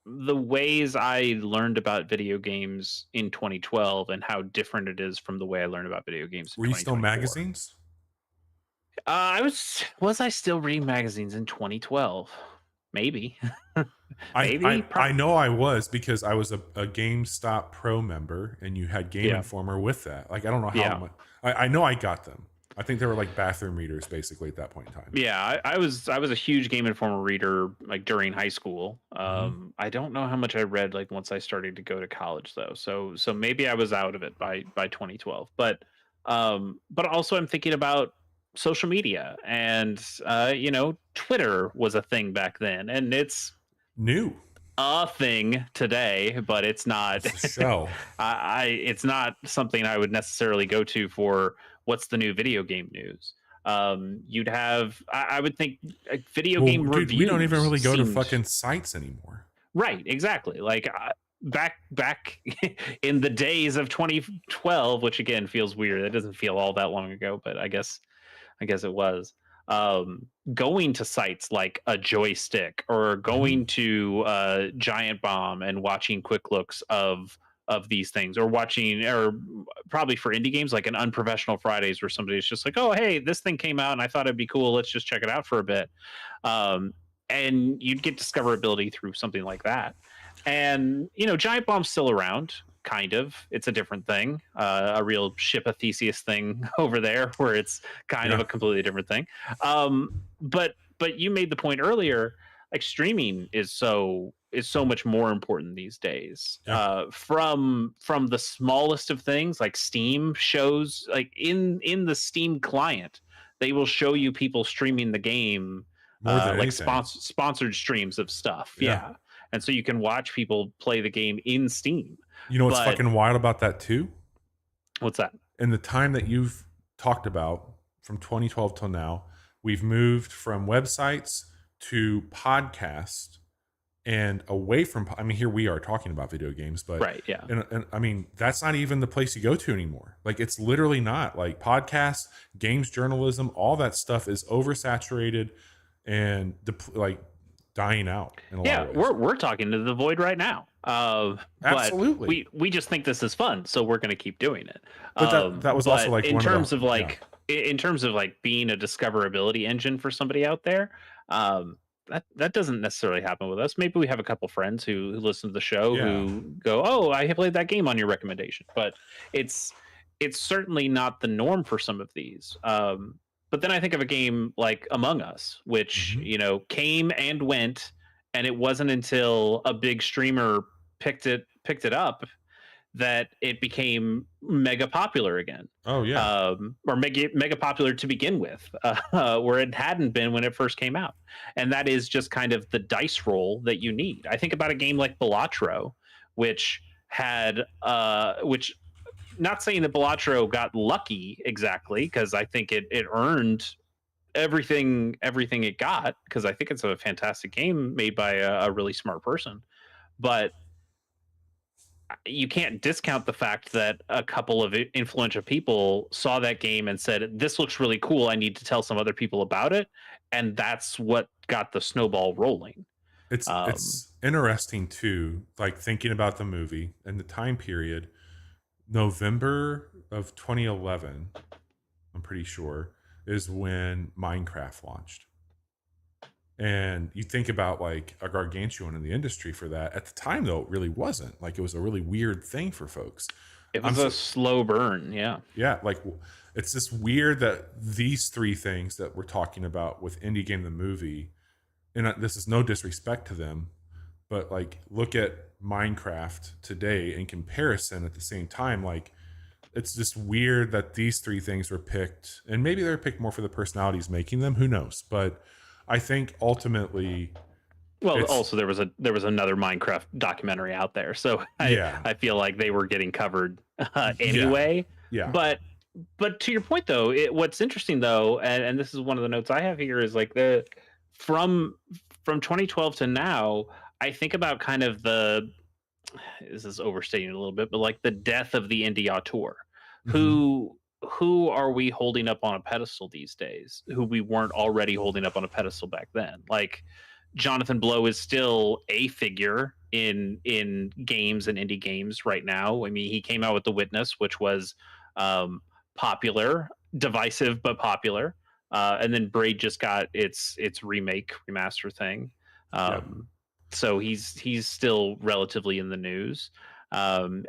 the ways I learned about video games in 2012 and how different it is from the way I learned about video games in Were you still 2024. magazines? Was I still reading magazines in 2012? Maybe. I, Maybe. I I know I was because I was a GameStop Pro member, and you had Game Yeah. Informer with that. Like I don't know how Yeah. much. I know I got them. I think they were like bathroom readers basically at that point in time. Yeah, I was a huge Game Informer reader like during high school. Hmm. I don't know how much I read like once I started to go to college though. So maybe I was out of it by 2012. But also I'm thinking about social media, and Twitter was a thing back then, and it's New. a thing today, but it's not. It's a show. It's not something I would necessarily go to for what's the new video game news. You'd have, I would think, video Well, game dude, we don't even reviews really go to seemed fucking sites anymore. right. Exactly. Like back in the days of 2012, which again feels weird. It doesn't feel all that long ago, but I guess it was. Going to sites like a Joystick or going to Giant Bomb and watching quick looks of these things, or watching, or probably for indie games like an Unprofessional Fridays, where somebody's just like, oh hey, this thing came out and I thought it'd be cool, let's just check it out for a bit. um, and you'd get discoverability through something like that. And Giant Bomb's still around, kind of. It's a different thing, a real Ship of Theseus thing over there, where it's kind of a completely different thing. But you made the point earlier, like streaming is so much more important these days. From the smallest of things, like Steam shows, like in the Steam client, they will show you people streaming the game, More than like anything. sponsored streams of stuff. Yeah. And so you can watch people play the game in Steam. You know what's But fucking wild about that too? what's that? In the time that you've talked about, from 2012 till now, we've moved from websites to podcasts and away from, I mean, here we are talking about video games, but Right, yeah. And I mean, that's not even the place you go to anymore. Like, it's literally not. Like, podcasts, games journalism, all that stuff is oversaturated and like dying out in a lot of ways. We're talking to the void right now. Absolutely. But we just think this is fun, so we're going to keep doing it. But that was also like in one terms of the, of like in terms of like being a discoverability engine for somebody out there. That doesn't necessarily happen with us. Maybe we have a couple friends who listen to the show who go, "Oh, I played that game on your recommendation," but it's certainly not the norm for some of these. But then I think of a game like Among Us, which came and went, and it wasn't until a big streamer picked it up that it became mega popular again. Oh yeah. Or mega popular to begin with, where it hadn't been when it first came out. And that is just kind of the dice roll that you need. I think about a game like Balatro, which had which, not saying that Balatro got lucky exactly, because I think it earned everything it got, because I think it's a fantastic game made by a really smart person. But you can't discount the fact that a couple of influential people saw that game and said, this looks really cool, I need to tell some other people about it. And that's what got the snowball rolling. It's interesting too, like thinking about the movie and the time period. November of 2011, I'm pretty sure, is when Minecraft launched. And you think about like a gargantuan in the industry for that. At the time, though, it really wasn't. Like, it was a really weird thing for folks. It was a slow burn, yeah. Yeah, like, it's just weird that these three things that we're talking about with Indie Game the Movie, and this is no disrespect to them, but like, look at Minecraft today in comparison at the same time. Like, it's just weird that these three things were picked, and maybe they're picked more for the personalities making them. Who knows? But I think ultimately, well, also there was another Minecraft documentary out there, so I feel like they were getting covered anyway. Yeah. But to your point though, what's interesting though, and this is one of the notes I have here, is like from 2012 to now, I think about kind of this is overstating it a little bit, but like the death of the indie auteur. Mm-hmm. Who are we holding up on a pedestal these days, who we weren't already holding up on a pedestal back then? Like, Jonathan Blow is still a figure in games and indie games right now. I mean, he came out with The Witness, which was popular, divisive, but popular. And then Braid just got its remaster thing. So he's still relatively in the news. Edmund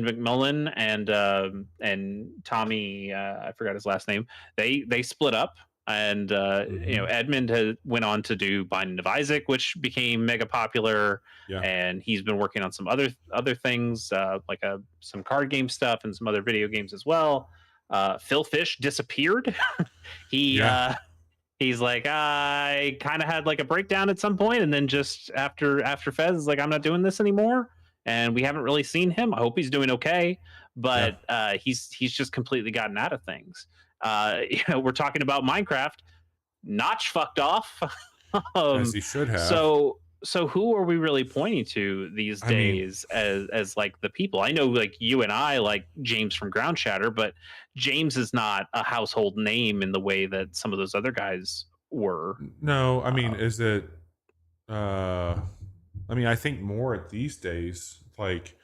McMullen and Tommy, I forgot his last name. They split up, and Edmund went on to do Binding of Isaac, which became mega popular. Yeah. And he's been working on some other things, like some card game stuff and some other video games as well. Phil Fish disappeared. He's like, I kind of had like a breakdown at some point, and then just after Fez is like, I'm not doing this anymore, and we haven't really seen him. I hope he's doing okay, Yeah, but he's just completely gotten out of things. We're talking about Minecraft. Notch fucked off. as um, he should have. so who are we really pointing to these I mean, days as like the people? I know like you and I like James from Ground Shatter, but James is not a household name in the way that some of those other guys were. no, I mean, Uh, is it? Uh, I mean, I think more these days, like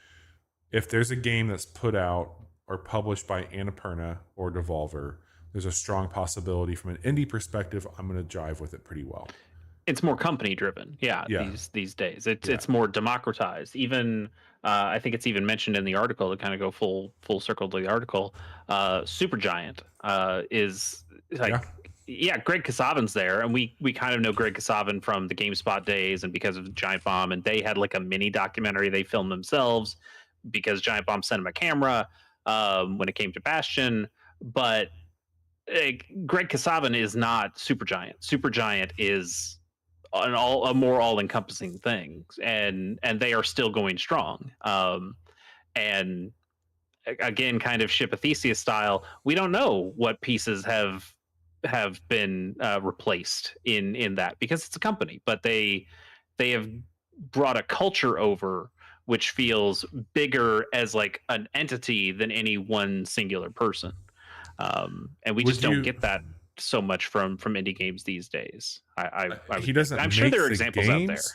if there's a game that's put out or published by Annapurna or Devolver, there's a strong possibility from an indie perspective, I'm going to jive with it pretty well. it's more company driven, yeah. Yeah, These days, it's yeah, it's more democratized. Even I think it's even mentioned in the article to kind of go full circle to the article. Supergiant is yeah. like, yeah, Greg Kasavin's there, and we kind of know Greg Kasavin from the GameSpot days and because of Giant Bomb, and they had like a mini documentary they filmed themselves because Giant Bomb sent him a camera when it came to Bastion. But Greg Kasavin is not Supergiant. Supergiant is a more all encompassing thing, and they are still going strong. And again, kind of Ship of Theseus style, we don't know what pieces have been replaced in that because it's a company, but they have brought a culture over which feels bigger as like an entity than any one singular person. And we Would just don't you? get that so much from indie games these days. I He would think. doesn't I'm sure there make are the examples out there. games,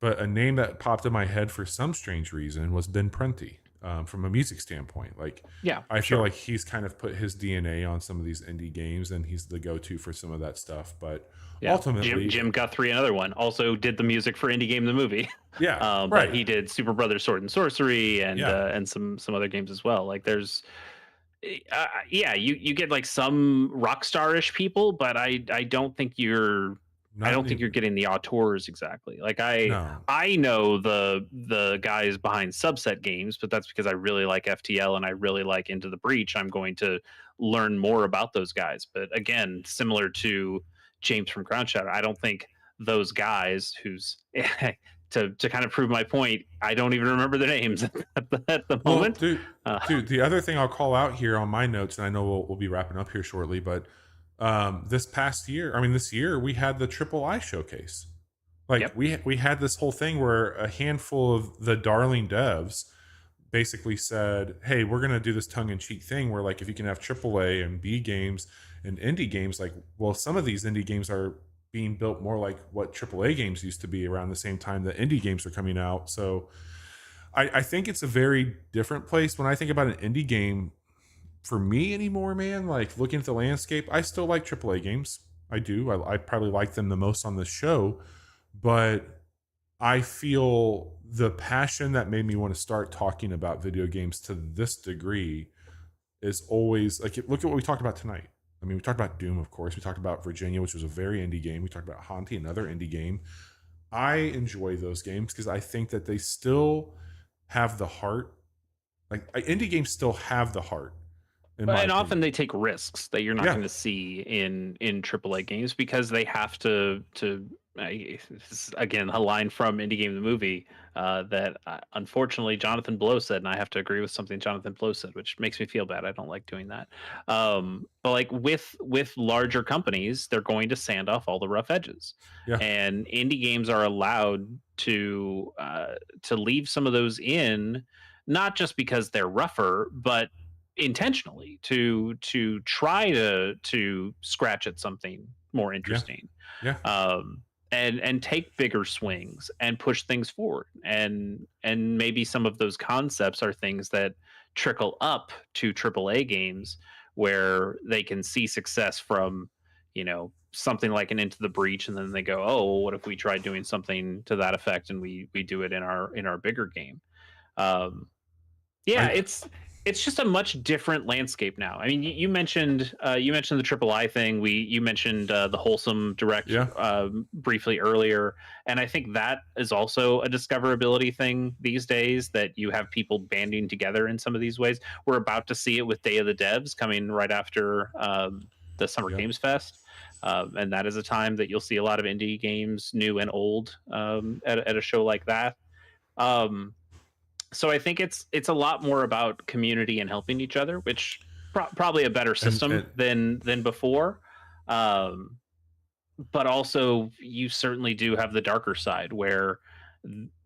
but a name that popped in my head for some strange reason was Ben Prenti. From a music standpoint, like Yeah, I feel sure. like he's kind of put his DNA on some of these indie games, and he's the go-to for some of that stuff. But Yeah, ultimately, Jim Guthrie, another one, also did the music for Indie Game the movie. yeah, But right, he did Super Brothers Sword and Sorcery yeah, and some other games as well. Like there's yeah, you get like some rock starish people, but I don't think I not don't think any, you're getting the auteurs exactly. Like no, I know the guys behind Subset Games, but that's because I really like FTL and I really like Into the Breach. I'm going to learn more about those guys. But again, similar to James from Ground Shadow, I don't think those guys who's to kind of prove my point, I don't even remember their names at the Well, moment. dude, Uh, the other thing I'll call out here on my notes, and I know we'll be wrapping up here shortly, but this past year, I mean, this year we had the Triple I showcase. Like yep. we had this whole thing where a handful of the darling devs basically said, "Hey, we're gonna do this tongue-in-cheek thing where like if you can have AAA and B games and indie games, like well, some of these indie games are being built more like what AAA games used to be around the same time that indie games are coming out." So I think it's a very different place when I think about an indie game for me anymore, man. Like looking at the landscape, I still like AAA games. I do. I probably like them the most on this show, but I feel the passion that made me want to start talking about video games to this degree is always like look at what we talked about tonight. I mean, we talked about Doom, of course. We talked about Virginia, which was a very indie game. We talked about Hauntii, another indie game. I enjoy those games because I think that they still have the heart. Like indie games still have the heart, in my And often opinion. they take risks that you're not Yeah, going to see in AAA games because they have to. This is, again, a line from Indie Game the movie that unfortunately Jonathan Blow said, and I have to agree with something Jonathan Blow said, which makes me feel bad. I don't like doing that. But like with larger companies, they're going to sand off all the rough edges, yeah, and indie games are allowed to leave some of those in, not just because they're rougher, but intentionally to try to scratch at something more yeah, interesting, yeah, um and take bigger swings and push things forward, and maybe some of those concepts are things that trickle up to AAA games where they can see success from, something like an Into the Breach, and then they go, oh, well, what if we tried doing something to that effect and we do it in our bigger game. um yeah, I it's just a much different landscape now. I mean, you mentioned the Triple I thing. You mentioned the Wholesome Direct yeah. briefly earlier, and I think that is also a discoverability thing these days. That you have people banding together in some of these ways. We're about to see it with Day of the Devs coming right after. the Summer Yep. Games Fest. And that is a time that you'll see a lot of indie games, new and old, at a show like that. So I think it's a lot more about community and helping each other, which probably a better system And than before. Um, but also you certainly do have the darker side where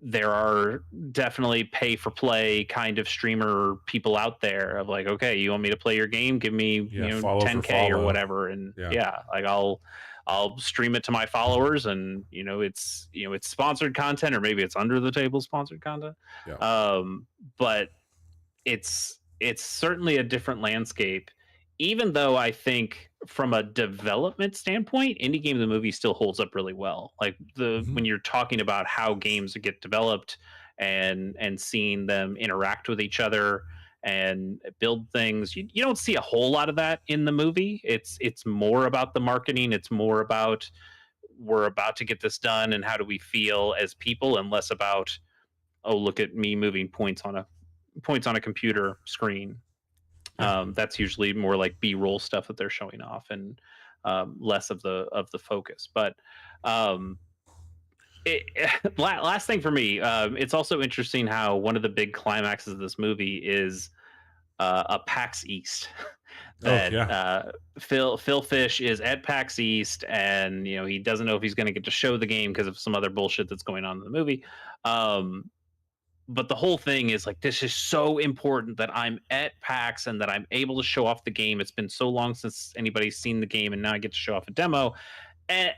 there are definitely pay for play kind of streamer people out there of like, okay, you want me to play your game, give me yeah, follow for 10K or follow. whatever, and Yeah. yeah, like I'll stream it to my followers, and it's sponsored content, or maybe it's under the table sponsored content. Yeah. But it's certainly a different landscape, even though I think from a development standpoint, Indie Game the Movie still holds up really well. Like Mhm. when you're talking about how games get developed and seeing them interact with each other and build things, you don't see a whole lot of that in the movie. It's more about the marketing. It's more about, we're about to get this done and how do we feel as people, and less about, oh, look at me moving points on a computer screen. Yeah. That's usually more like B-roll stuff that they're showing off, and less of the focus. But last thing for me, it's also interesting how one of the big climaxes of this movie is a PAX East. Oh That yeah. Phil Fish is at PAX East, and he doesn't know if he's going to get to show the game because of some other bullshit that's going on in the movie. But the whole thing is like, this is so important that I'm at PAX and that I'm able to show off the game. It's been so long since anybody's seen the game, and now I get to show off a demo. And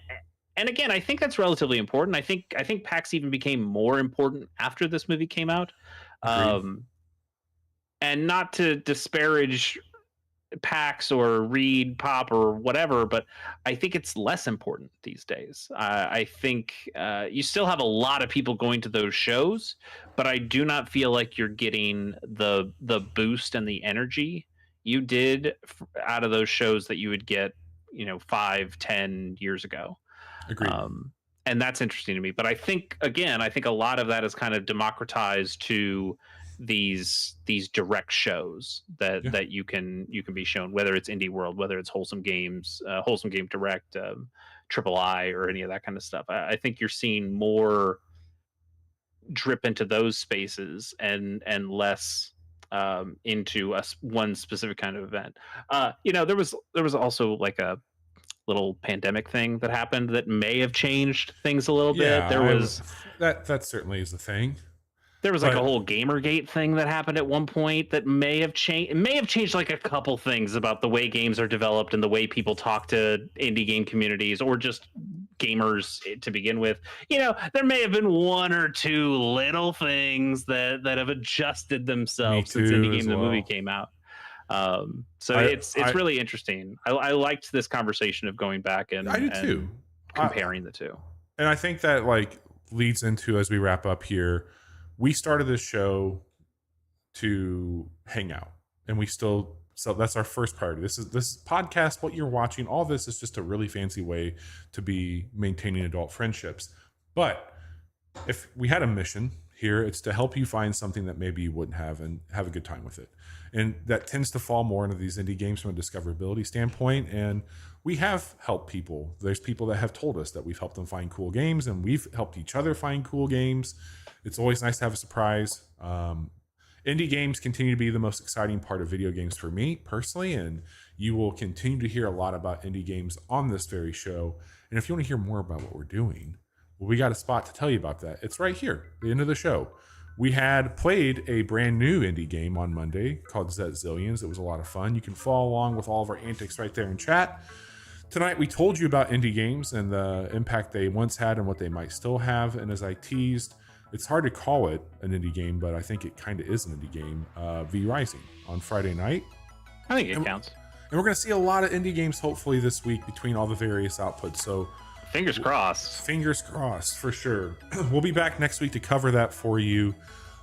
again, I think that's relatively important. I think PAX even became more important after this movie came out. Agreed. And not to disparage PAX or Read Pop or whatever, but I think it's less important these days. I think you still have a lot of people going to those shows, but I do not feel like you're getting the boost and the energy you did out of those shows that you would get 5-10 years ago. Agreed. And that's interesting to me. But I think a lot of that is kind of democratized to these direct shows that you can be shown, whether it's Indie World, whether it's Wholesome Games, Wholesome Game Direct, Triple I, or any of that kind of stuff. I think you're seeing more drip into those spaces and less into one specific kind of event. There was also like a little pandemic thing that happened that may have changed things a little bit. That certainly is a thing. There was like a whole Gamergate thing that happened at one point that may have changed. It may have changed like a couple things about the way games are developed and the way people talk to indie game communities or just gamers to begin with. There may have been one or two little things that have adjusted themselves since Indie Game the Movie came out. It's really interesting. I liked this conversation of going back and I do too, comparing the two. And I think that like leads into, as we wrap up here, we started this show to hang out, and so that's our first priority. This podcast, what you're watching, all this is just a really fancy way to be maintaining adult friendships. But if we had a mission here, it's to help you find something that maybe you wouldn't have and have a good time with it. And that tends to fall more into these indie games from a discoverability standpoint. And we have helped people. There's people that have told us that we've helped them find cool games, and we've helped each other find cool games. It's always nice to have a surprise. Indie games continue to be the most exciting part of video games for me personally, and you will continue to hear a lot about indie games on this very show. And if you want to hear more about what we're doing, well, we got a spot to tell you about that. It's right here, the end of the show. We had played a brand new indie game on Monday called Zillions. It was a lot of fun. You can follow along with all of our antics right there in chat. Tonight, we told you about indie games and the impact they once had and what they might still have. And as I teased, it's hard to call it an indie game, but I think it kind of is an indie game. V Rising on Friday night. I think it counts. And we're going to see a lot of indie games hopefully this week between all the various outputs. So fingers crossed. Fingers crossed for sure. We'll be back next week to cover that for you.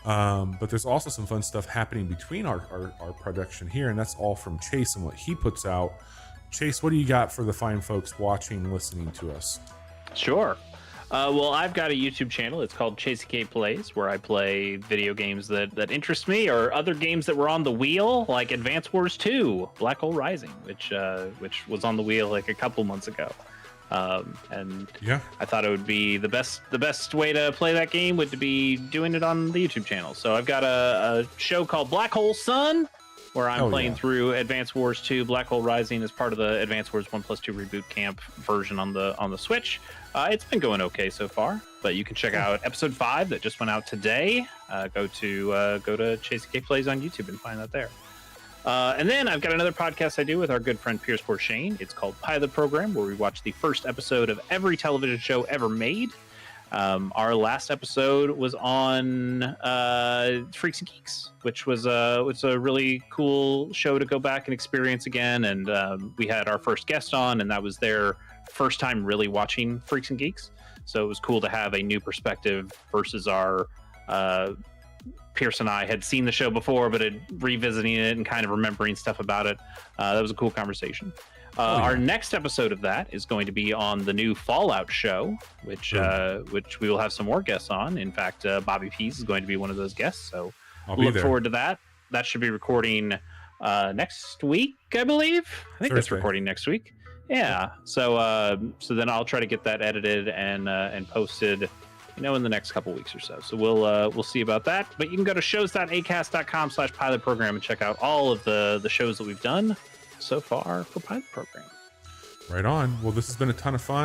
But there's also some fun stuff happening between our production here, and that's all from Chase and what he puts out. Chase, what do you got for the fine folks watching and listening to us? Sure. Well, I've got a YouTube channel. It's called Chasey K Plays, where I play video games that interest me, or other games that were on the wheel, like Advance Wars 2, Black Hole Rising, which was on the wheel like a couple months ago. And Yeah. I thought it would be the best way to play that game would be doing it on the YouTube channel. So I've got a show called Black Hole Sun, where I'm playing through Advance Wars 2, Black Hole Rising as part of the Advance Wars 1+2 Reboot Camp version on the Switch. It's been going okay so far, but you can check out episode 5 that just went out today. Go to Chasey K Plays on YouTube and find that there. And then I've got another podcast I do with our good friend Pierce Porshane. It's called Pilot Program, where we watch the first episode of every television show ever made. Our last episode was on Freaks and Geeks, which was a really cool show to go back and experience again. And we had our first guest on, and that was their first time really watching Freaks and Geeks. So it was cool to have a new perspective versus our Pierce and I had seen the show before, but revisiting it and kind of remembering stuff about it. That was a cool conversation. Our next episode of that is going to be on the new Fallout show, which we will have some more guests on. In fact, Bobby Pease is going to be one of those guests, so look forward to that. That should be recording next week, I believe. I think that's recording next week. Yeah. So then I'll try to get that edited and posted, in the next couple weeks or so. So we'll see about that. But you can go to shows.acast.com/pilotprogram and check out all of the shows that we've done so far for Pilot Program. Right on. Well, this has been a ton of fun.